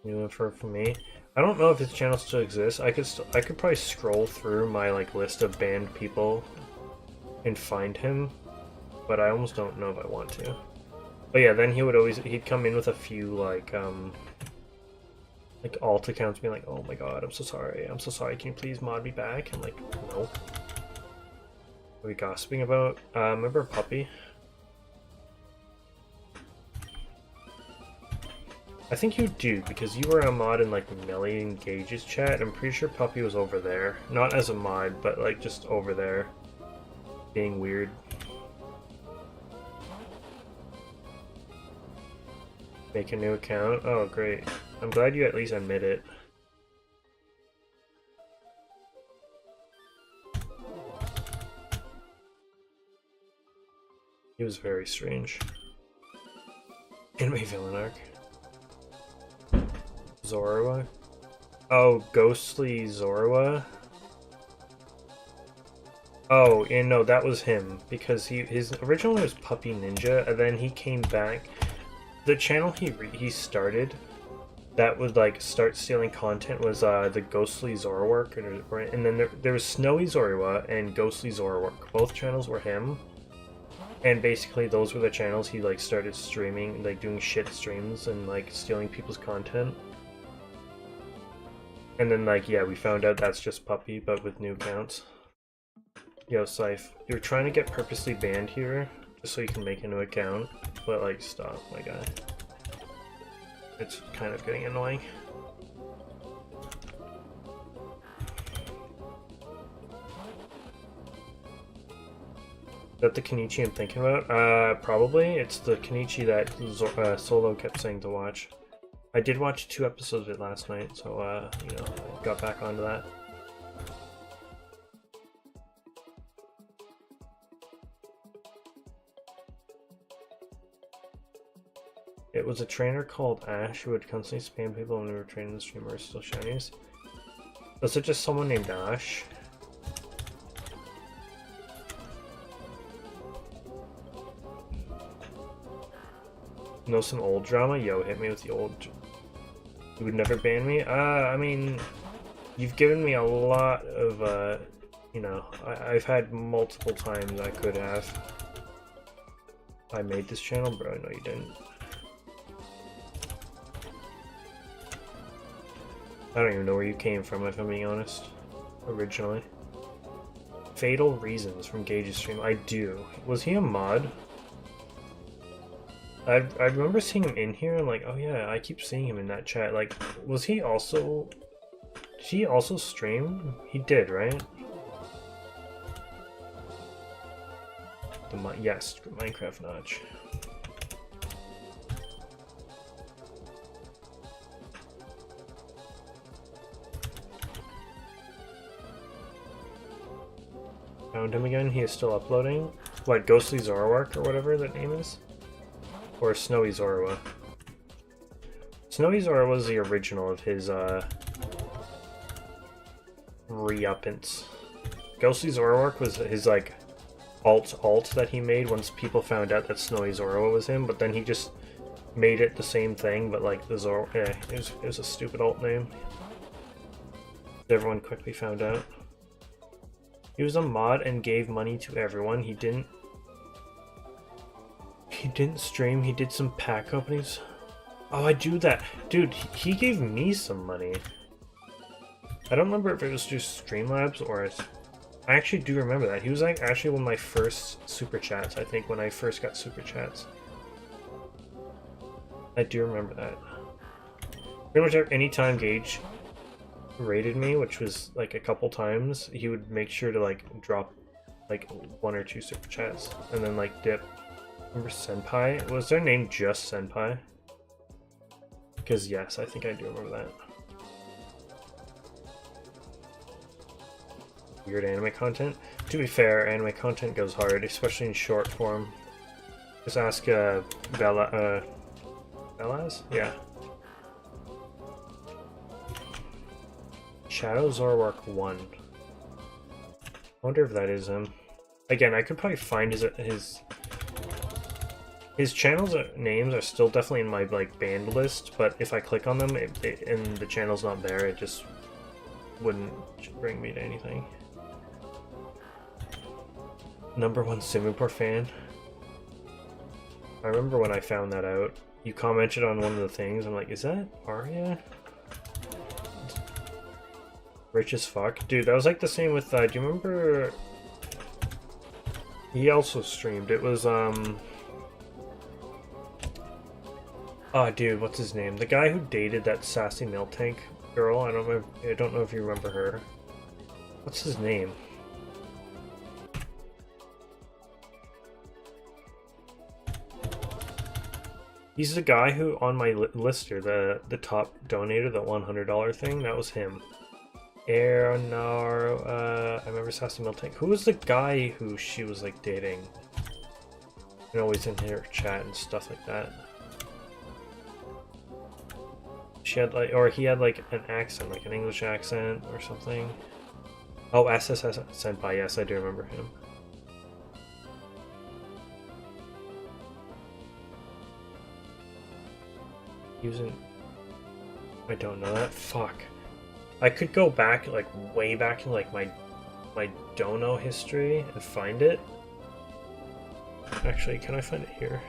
New info for me. I don't know if his channel still exists. I could probably scroll through my like list of banned people and find him, but I almost don't know if I want to. But yeah, then he'd come in with a few like alt accounts being like, oh my god, I'm so sorry, can you please mod me back? I'm like, no. What are we gossiping about? Remember Puppy? I think you do, because you were a mod in like Melly and Gage's chat. I'm pretty sure Puppy was over there. Not as a mod, but like just over there. Being weird. Make a new account? Oh great. I'm glad you at least admit it. He was very strange. Anime villain arc. Zorua. Oh, Ghostly Zorua. Oh, and no, that was him because his original name was Puppy Ninja, and then he came back. The channel he started that would like start stealing content was the Ghostly Zorua, and then there was Snowy Zorua and Ghostly Zorua. Both channels were him, and basically those were the channels he like started streaming, like doing shit streams and like stealing people's content. And then like yeah, we found out that's just Puppy, but with new accounts. Yo, Cyph, you're trying to get purposely banned here, just so you can make a new account, but like, stop, my guy. It's kind of getting annoying. Is that the Kenichi I'm thinking about? Probably. It's the Kenichi that Solo kept saying to watch. I did watch 2 episodes of it last night, so, you know, I got back onto that. It was a trainer called Ash who would constantly spam people when we were training the streamers, still shinies. Was it just someone named Ash? Know some old drama? Yo, hit me with the old... You would never ban me? I mean... You've given me a lot of, you know... I've had multiple times I could have. I made this channel? Bro, no you didn't. I don't even know where you came from, if I'm being honest. Originally. Fatal Reasons from Gage's stream. I do. Was he a mod? I remember seeing him in here. I'm like, oh yeah, I keep seeing him in that chat. Like, was he also... Did he also stream? He did, right? Yes, Minecraft Notch. Found him again. He is still uploading. What, Ghostly Zorua or whatever that name is? Or Snowy Zorua. Snowy Zorua was the original of his re-uppance. Ghostly Zorua was his like alt that he made once people found out that Snowy Zorua was him, but then he just made it the same thing, but like the Zorua, yeah, it was a stupid alt name. Everyone quickly found out. He was a mod and gave money to everyone. He didn't stream. He did some pack openings. Oh, I do that. Dude, he gave me some money. I don't remember if it was just Streamlabs or I actually do remember that. He was like actually one of my first super chats, I think, when I first got super chats. I do remember that. Pretty much any time Gage raided me, which was like a couple times, he would make sure to like drop like 1 or 2 super chats and then like dip. Remember Senpai? Was their name just Senpai? Because yes, I think I do remember that. Weird anime content. To be fair, anime content goes hard, especially in short form. Just ask Bellas? Yeah. Shadow Zorua 1. I wonder if that is him. Again, I could probably find his channel's names are still definitely in my like banned list, but if I click on them and the channel's not there, it just wouldn't bring me to anything. #1 Singapore fan. I remember when I found that out. You commented on one of the things. I'm like, is that Arya? Rich as fuck. Dude, that was like the same with, do you remember? He also streamed. It was, oh, dude, what's his name? The guy who dated that sassy milk tank girl. I don't know if you remember her. What's his name? He's the guy who, on my list here, the top donator, the $100 thing, that was him. I remember Sassy Milk Tank. Who was the guy who she was like dating? And always in here chat and stuff like that. She had like, or he had like an accent, like an English accent or something. Oh, SSS Senpai, yes, I do remember him. Using, I don't know that. Fuck. I could go back, like way back in like my dono history and find it. Actually, can I find it here?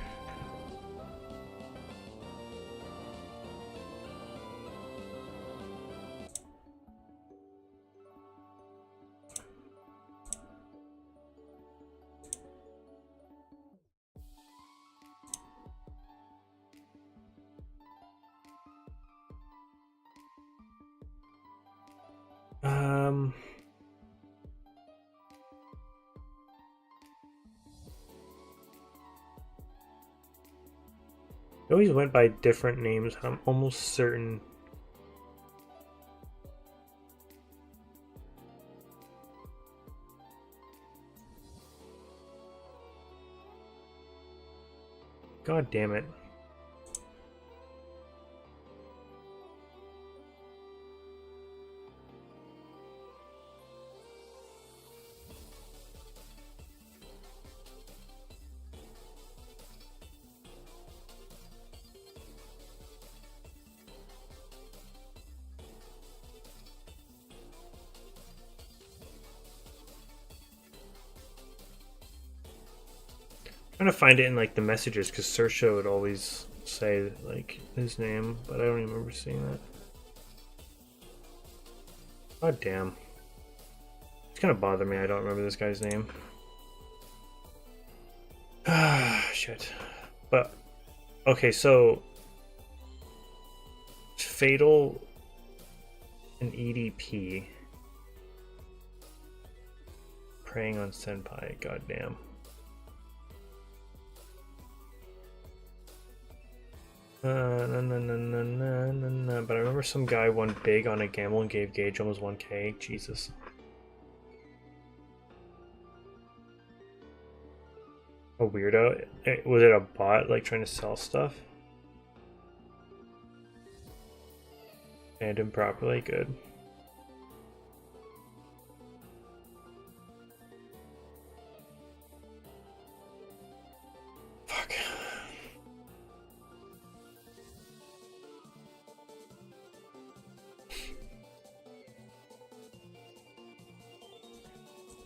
They always went by different names. I'm almost certain. God damn it. Trying to find it in like the messages because Saoirse would always say like his name, but I don't even remember seeing that. God damn. It's gonna bother me I don't remember this guy's name. Ah, shit. But okay, so Fatal and EDP preying on Senpai, goddamn. No, but I remember some guy won big on a gamble and gave Gage almost 1k. Jesus. A weirdo. Was it a bot like trying to sell stuff? And improperly? Good. Fuck.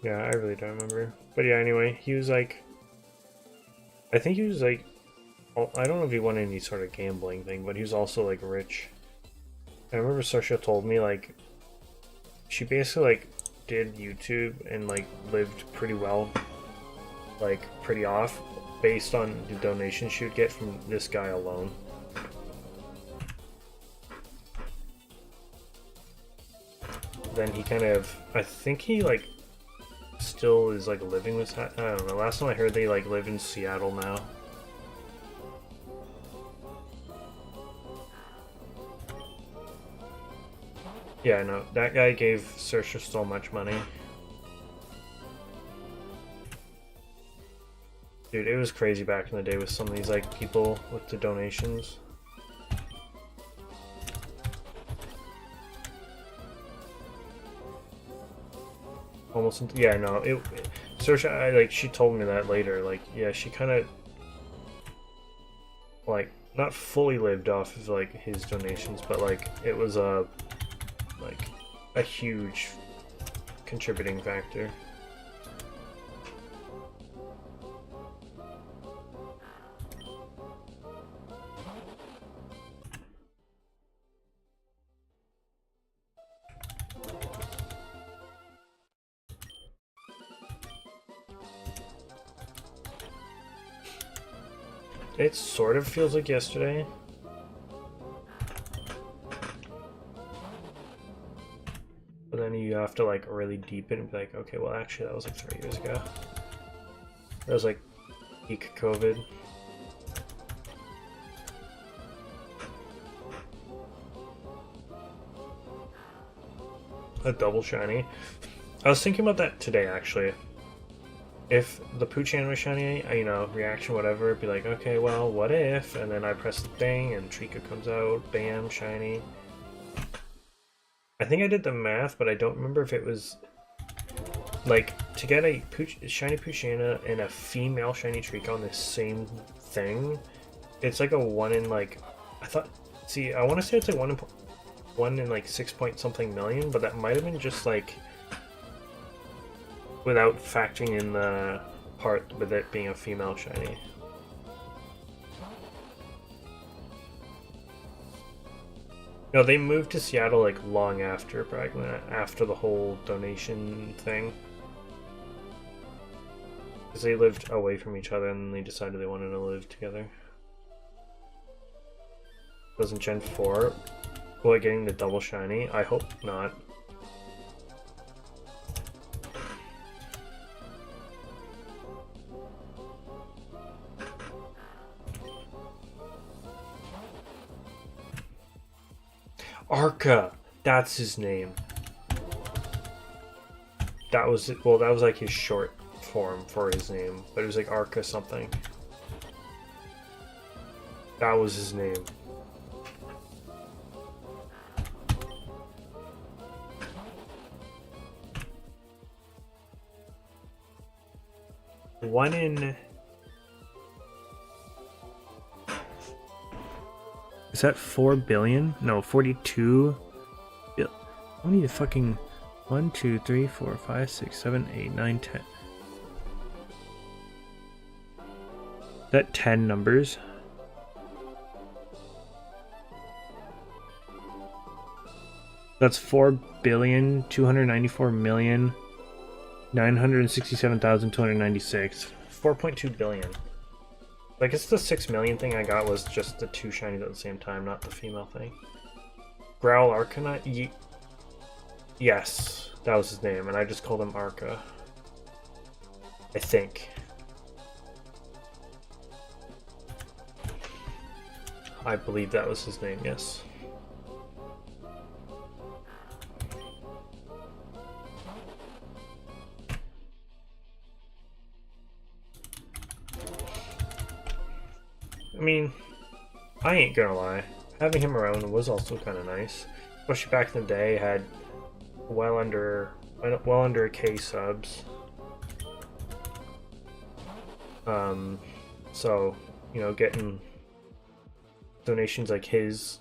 Yeah, I really don't remember. But yeah, anyway, he was like... I think he was like... I don't know if he won any sort of gambling thing, but he was also like rich. I remember Saoirse told me like... She basically like did YouTube and like lived pretty well. Like pretty off based on the donations she would get from this guy alone. Then he kind of... I think he like... still is like living with, I don't know, last time I heard they like live in Seattle now. Yeah, no, that guy gave Saoirse so much money. Dude, it was crazy back in the day with some of these like people with the donations. Almost, yeah, no, Saoirse, like, she told me that later, like, yeah, she kind of, like, not fully lived off of, like, his donations, but, like, it was like, a huge contributing factor. It sort of feels like yesterday. But then you have to like really deepen and be like, okay, well actually that was like 3 years ago. That was like peak COVID. A double shiny. I was thinking about that today actually. if the Poochana was shiny, you know, reaction, whatever, it'd be like, okay, well, what if? And then I press the thing, and Treecko comes out, bam, shiny. I think I did the math, but I don't remember if it was like to get a shiny Poochana and a female shiny Treecko on the same thing. It's like a 1 in like, I thought. See, I want to say it's like 1 in like 6 point something million, but that might have been just like without factoring in the part with it being a female shiny. No, they moved to Seattle like long after Bragman, after the whole donation thing. Because they lived away from each other and they decided they wanted to live together. Wasn't Gen 4 what, getting the double shiny? I hope not. Arca! That's his name. That was it. Well, that was like his short form for his name, but it was like Arca something. That was his name. One in... Is that 4 billion? No, 42 billion. I need a fucking 1, 2, 3, 4, 5, 6, 7, 8, 9, 10. Is that 10 numbers? That's 4,294,967,296. 4.2 billion. I guess the 6 million thing I got was just the 2 shinies at the same time, not the female thing. Growl Arcanine? Yes, that was his name, and I just called him Arca. I think. I believe that was his name, yes. I mean, I ain't gonna lie, having him around was also kind of nice. Especially back in the day, had well under a K subs. So, you know, getting donations like his,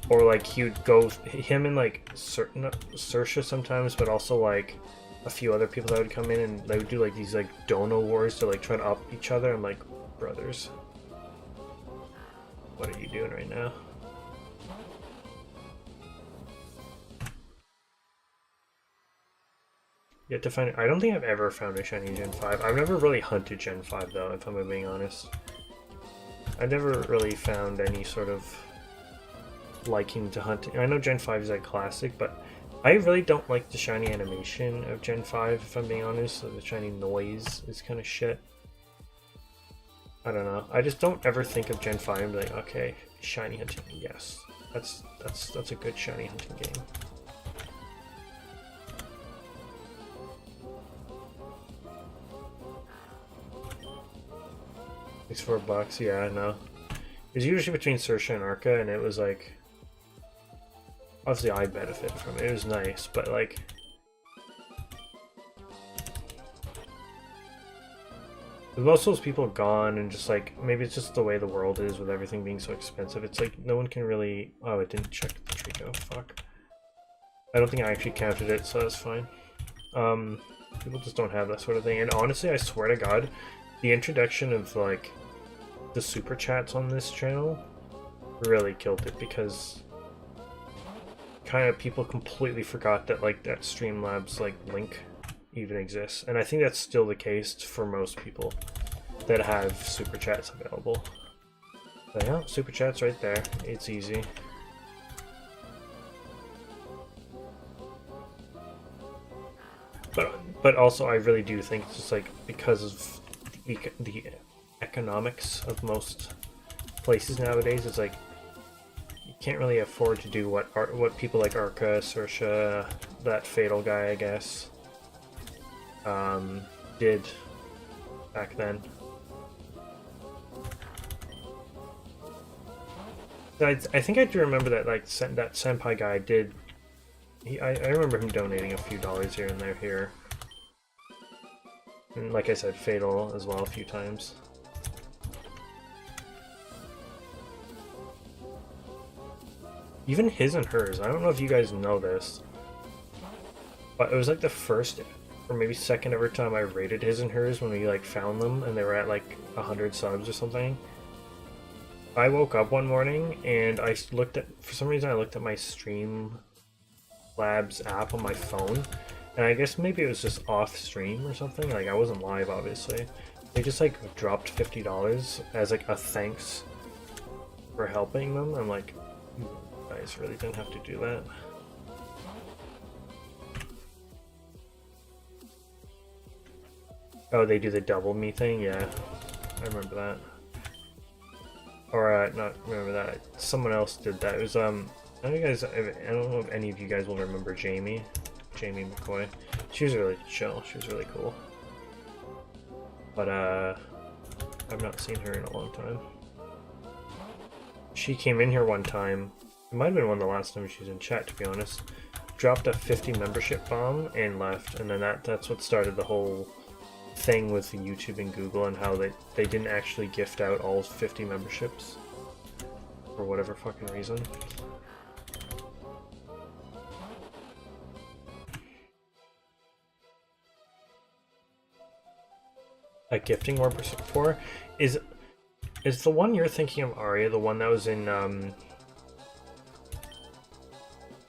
or like he would go, him and like certain Saoirse sometimes, but also like a few other people that would come in and they would do like these like dono wars to like try to up each other. I'm like, brothers. What are you doing right now? Yet to find. I don't think I've ever found a shiny Gen 5. I've never really hunted Gen 5 though, if I'm being honest. I've never really found any sort of liking to hunting. I know Gen 5 is like classic, but I really don't like the shiny animation of Gen 5, if I'm being honest. So the shiny noise is kind of shit. I don't know. I just don't ever think of Gen 5 and be like, okay, shiny hunting. Yes, that's a good shiny hunting game. It's $4, yeah, I know. It was usually between Saoirse and Arca, and it was like, obviously I benefit from it. It was nice, but like, with most of those people gone, and just like, maybe it's just the way the world is with everything being so expensive. It's like, no one can really... Oh, I didn't check the Treecko. Fuck. I don't think I actually counted it, so that's fine. People just don't have that sort of thing. And honestly, I swear to God, the introduction of like the super chats on this channel really killed it, because kind of people completely forgot that like that Streamlabs like link even exists, and I think that's still the case for most people that have super chats available. But yeah, super chats right there. It's easy. But also I really do think it's just like because of the economics of most places nowadays, it's like you can't really afford to do what people like Arca, Saoirse, that Fatal guy, I guess. did back then. I think I do remember that, like, that senpai guy did. I remember him donating a few dollars here and there here. And like I said, Fatal as well a few times. Even his and hers. I don't know if you guys know this, but it was like the first or maybe second ever time I rated his and hers when we like found them and they were at like 100 subs or something. I woke up one morning and I looked at, for some reason I looked at my Streamlabs app on my phone, and I guess maybe it was just off stream or something, like I wasn't live obviously. They just like dropped $50 as like a thanks for helping them. I'm like, you guys really didn't have to do that. Oh, they do the double me thing? Yeah, I remember that. Or, not remember that. Someone else did that. It was, I don't know if any of you guys will remember Jamie McCoy. She was really chill. She was really cool. But, I've not seen her in a long time. She came in here one time. It might have been one of the last times she was in chat, to be honest. Dropped a 50 membership bomb and left, and then that's what started the whole thing with the YouTube and Google and how they didn't actually gift out all 50 memberships for whatever fucking reason. A gifting war for is the one you're thinking of, Arya, the one that was in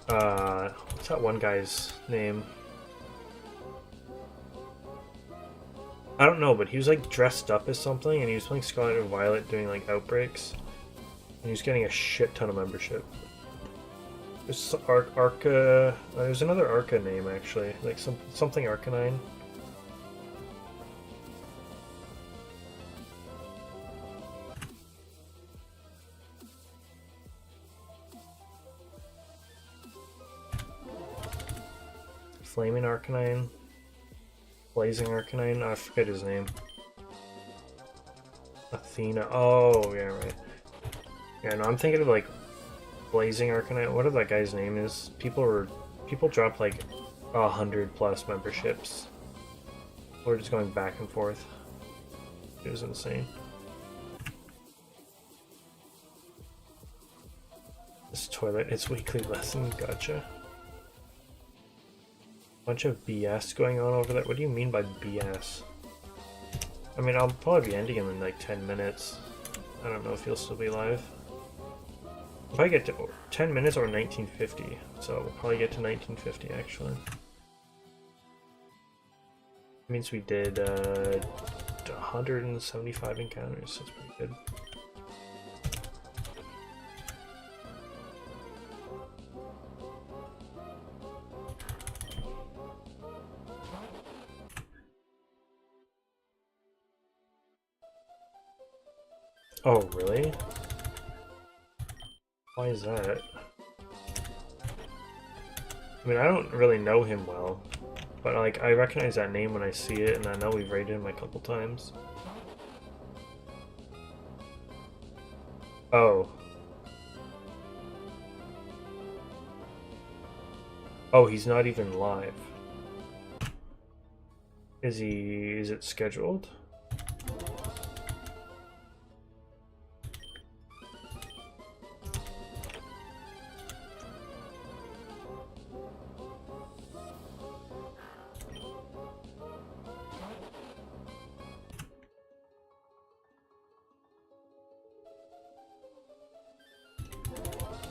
what's that one guy's name? I don't know, but he was like dressed up as something, and he was playing Scarlet and Violet doing like outbreaks, and he was getting a shit ton of membership. There's Arca. There's another Arca name actually, like something Arcanine. Flaming Arcanine. Blazing Arcanine? Oh, I forget his name. Athena. Oh, yeah, right. Yeah, no, I'm thinking of like Blazing Arcanine. Whatever that guy's name is. People dropped like 100+ memberships. We're just going back and forth. It was insane. This toilet, it's weekly lesson. Gotcha. Bunch of BS going on over there. What do you mean by BS? I mean, I'll probably be ending him in like 10 minutes. I don't know if he'll still be live. If I get to 10 minutes or 1950, so we'll probably get to 1950 actually. That means we did 175 encounters. That's pretty good. Oh, really? Why is that? I mean, I don't really know him well, but like, I recognize that name when I see it, and I know we've raided him a couple times. Oh. Oh, he's not even live. Is it scheduled?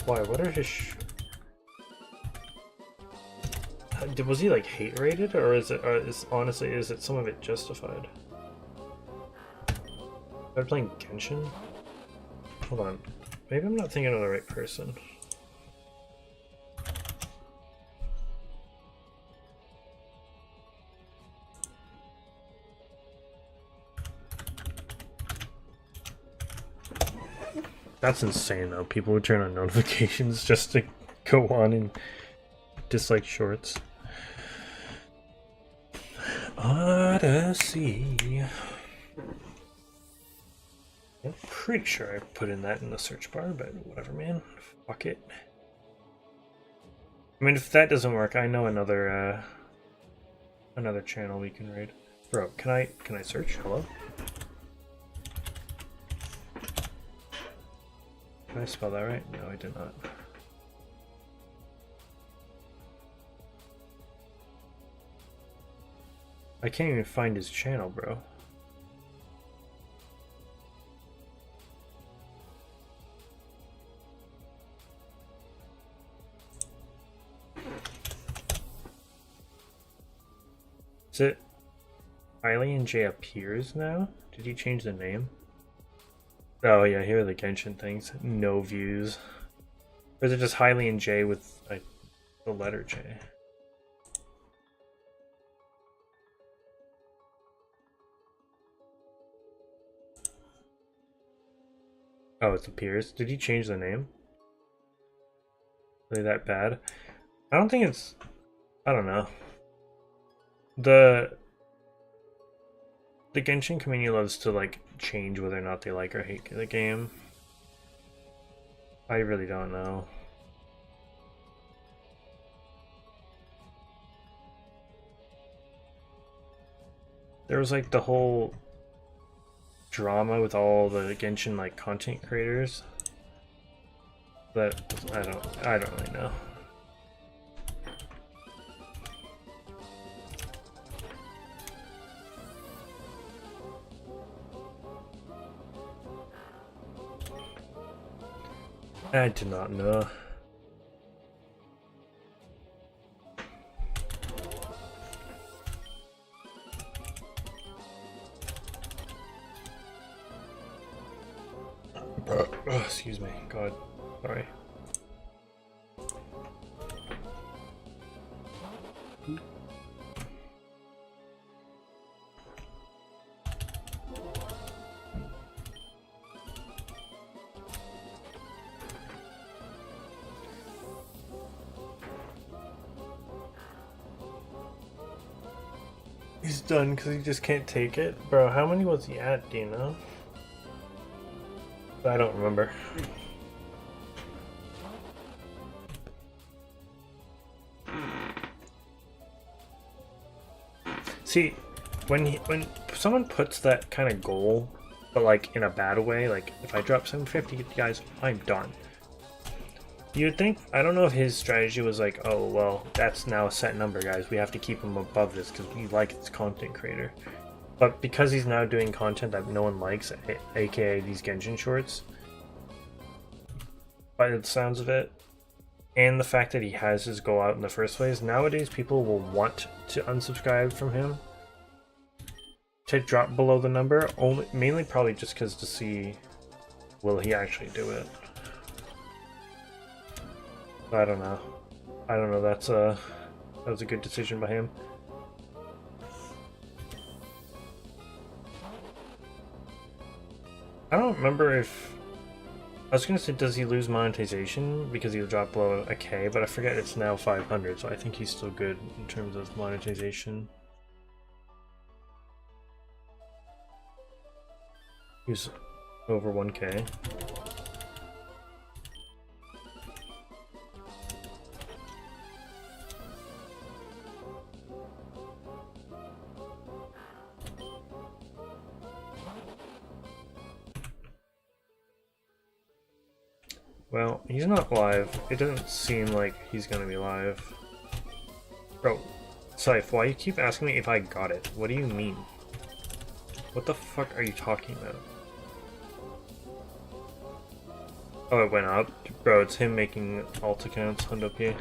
Why? What are his was he like hate rated, or is it honestly, is it some of it justified? They're playing Genshin? Hold on. Maybe I'm not thinking of the right person. That's insane though. People would turn on notifications just to go on and dislike shorts. Odyssey. I'm pretty sure I put in that in the search bar, but whatever, man. Fuck it. I mean, if that doesn't work, I know another channel we can raid. Bro, can I search? Hello? Did I spell that right? No, I did not. I can't even find his channel, bro. Is it Hylian J appears now? Did he change the name? Oh yeah, here are the Genshin things. No views. Or is it just Hylian J with like the letter J? Oh, it's appears. Did he change the name? Really that bad? I don't think it's... I don't know. The Genshin community loves to like change whether or not they like or hate the game. I really don't know. There was like the whole drama with all the Genshin like content creators, but I don't really know. I do not know. Oh, excuse me. God. Sorry. He's done because he just can't take it. Bro, how many was he at, do you know? I don't remember. See, when someone puts that kind of goal, but like in a bad way, like if I drop 750, guys, I'm done. You'd think, I don't know if his strategy was like, oh, well, that's now a set number, guys. We have to keep him above this because we like this content creator. But because he's now doing content that no one likes, aka these Genshin shorts, by the sounds of it, and the fact that he has his goal out in the first place, nowadays people will want to unsubscribe from him to drop below the number, only mainly probably just because to see will he actually do it. I don't know. I don't know. That was a good decision by him. I don't remember if I was gonna say, does he lose monetization because he'll drop below a K, but I forget it's now 500, so I think he's still good in terms of monetization. He's over 1K. Well, he's not live. It doesn't seem like he's gonna be live. Bro, Cyph, why you keep asking me if I got it? What do you mean? What the fuck are you talking about? Oh, it went up? Bro, it's him making alt accounts, Hundo P.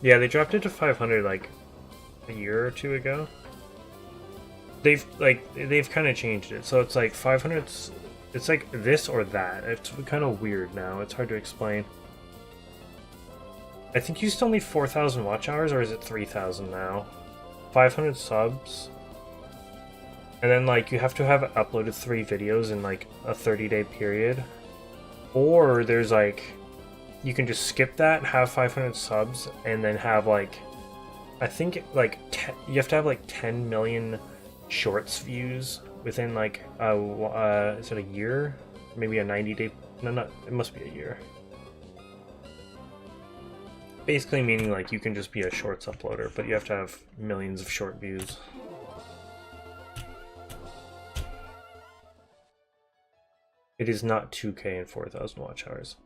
Yeah, they dropped it to 500 like a year or two ago. They've kind of changed it, so it's like 500's. It's like this or that. It's kind of weird now. It's hard to explain. I think you still need 4,000 watch hours, or is it 3,000 now? 500 subs. And then, like, you have to have uploaded 3 videos in, like, a 30-day period. Or there's, like, you can just skip that, have 500 subs, and then have, like, I think like you have to have like 10 million shorts views within like is it a year? Maybe a 90-day? No, not. It must be a year. Basically meaning like you can just be a shorts uploader, but you have to have millions of short views. It is not 2K and 4,000 watch hours.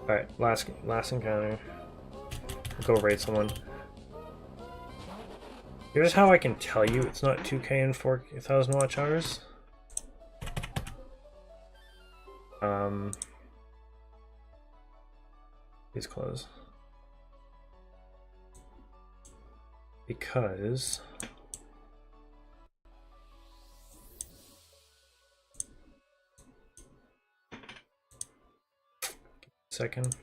Alright, last encounter. Go raid someone. Here's how I can tell you it's not 2K and 4,000 watch hours. Please close. Because second.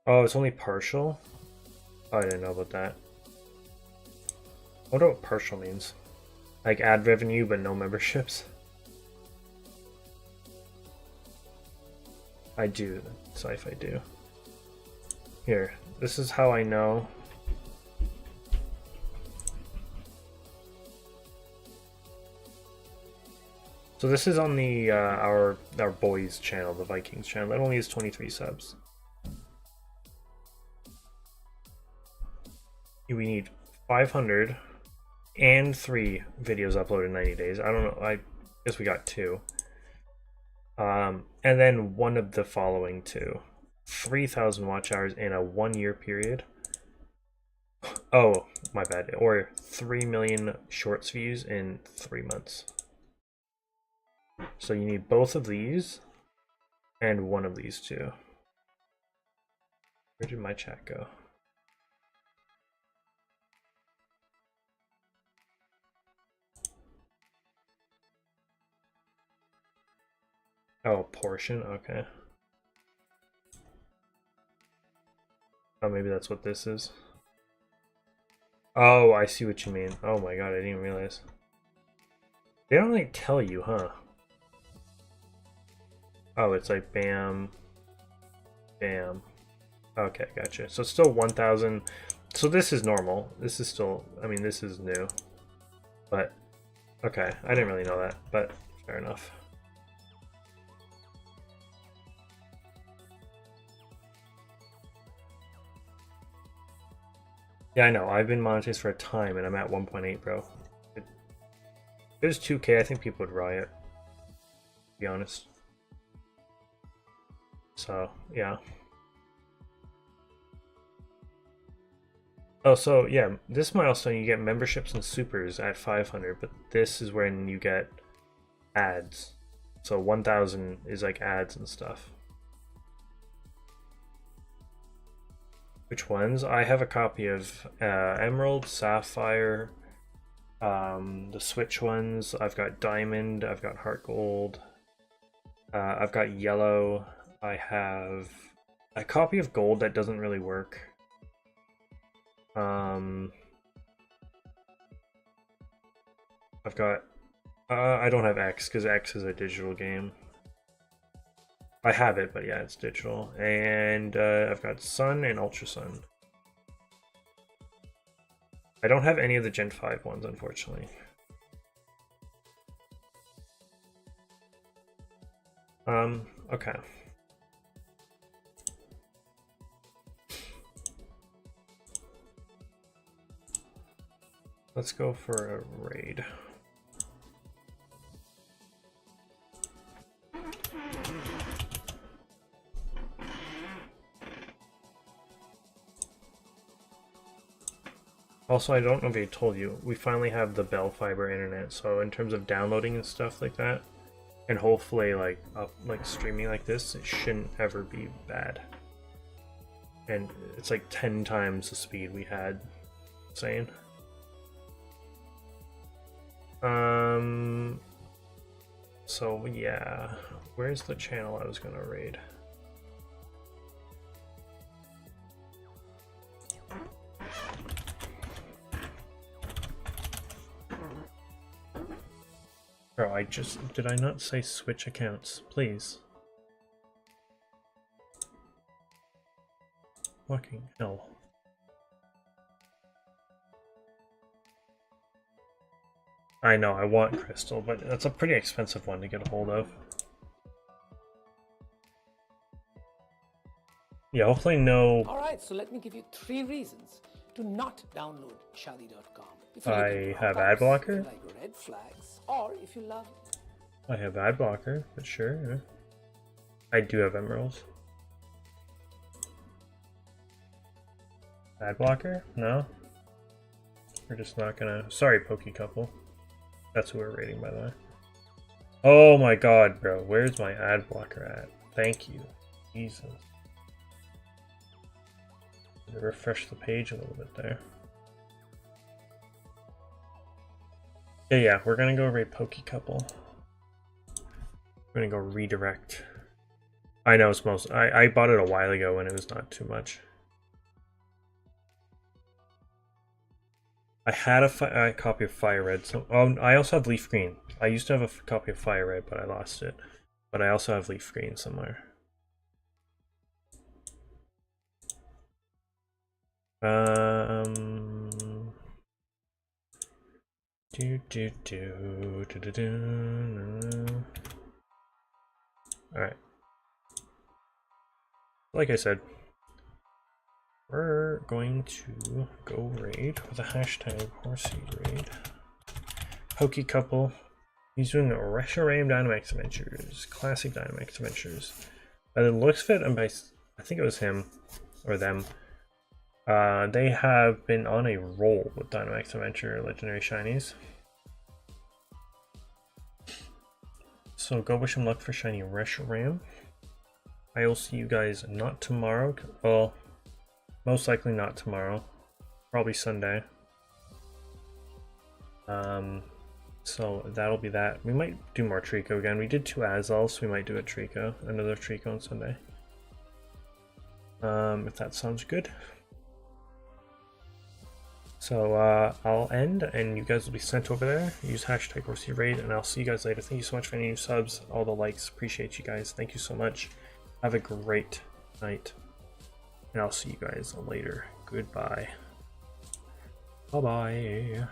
Oh, it's only partial? Oh, I didn't know about that. I wonder what partial means. Like ad revenue but no memberships? I do, Cyph, I do. Here, this is how I know. So this is on the our boys channel, the Vikings channel. That only has 23 subs. We need 500 and 3 videos uploaded in 90 days. I don't know. I guess we got 2. And then one of the following 2. 3,000 watch hours in a 1-year period. Oh, my bad. Or 3 million shorts views in 3 months. So you need both of these and one of these 2. Where did my chat go? Oh, portion? Okay. Oh, maybe that's what this is. Oh, I see what you mean. Oh my god, I didn't even realize. They don't like tell you, huh? Oh, it's like bam, bam. Okay, gotcha. So it's still 1,000. So this is normal. This is still, I mean, this is new. But, okay, I didn't really know that, but fair enough. Yeah, I know. I've been monetized for a time, and I'm at 1.8, bro. If it was 2K, I think people would riot. To be honest. So, yeah. Oh, so, yeah, this milestone, you get memberships and supers at 500, but this is when you get ads. So 1,000 is like ads and stuff. Which ones? I have a copy of Emerald, Sapphire, the Switch ones. I've got Diamond, I've got Heart Gold, I've got Yellow. I have a copy of Gold that doesn't really work. I've got I don't have X because X is a digital game. I have it, but yeah, it's digital. And I've got Sun and Ultra Sun. I don't have any of the Gen 5 ones, unfortunately. Okay. Let's go for a raid. Also, I don't know if I told you, we finally have the Bell fiber internet, so in terms of downloading and stuff like that, and hopefully like streaming like this, it shouldn't ever be bad. And it's like 10 times the speed we had, saying. So yeah, where's the channel I was gonna raid? Bro, did I not say switch accounts? Please. Fucking hell. I know, I want Crystal, but that's a pretty expensive one to get a hold of. Yeah, hopefully no... Alright, so let me give you 3 reasons to not download Shadi.com. I have ad blocker? If you like red flags, or if you love... I have ad blocker, but sure, yeah. I do have emeralds. Ad blocker? No? We're just not gonna... Sorry, Pokey Couple. That's who we're rating, by the way. Oh my god, bro. Where's my ad blocker at? Thank you. Jesus. Refresh the page a little bit there. Yeah, we're gonna go rate Pokey Couple. We're gonna go redirect. I know it's most... I bought it a while ago when it was not too much. I had a copy of Fire Red. So, I also have Leaf Green. I used to have a copy of Fire Red, but I lost it. But I also have Leaf Green somewhere. Alright. Like I said, we're going to go raid with a hashtag Horsey raid. Pokey Couple. He's doing a Reshiram Dynamax Adventures. Classic Dynamax Adventures. By the looks of it, and by I think it was him or them. They have been on a roll with Dynamax Adventure Legendary Shinies. So go wish him luck for shiny Reshiram. I will see you guys not tomorrow. Well, most likely not tomorrow. Probably Sunday. So that'll be that. We might do more Treecko again. We did 2 Azals, so we might do a Treecko. Another Treecko on Sunday. If that sounds good. So I'll end, and you guys will be sent over there. Use hashtag HorseyRaid, and I'll see you guys later. Thank you so much for any new subs, all the likes. Appreciate you guys. Thank you so much. Have a great night, and I'll see you guys later. Goodbye. Bye-bye.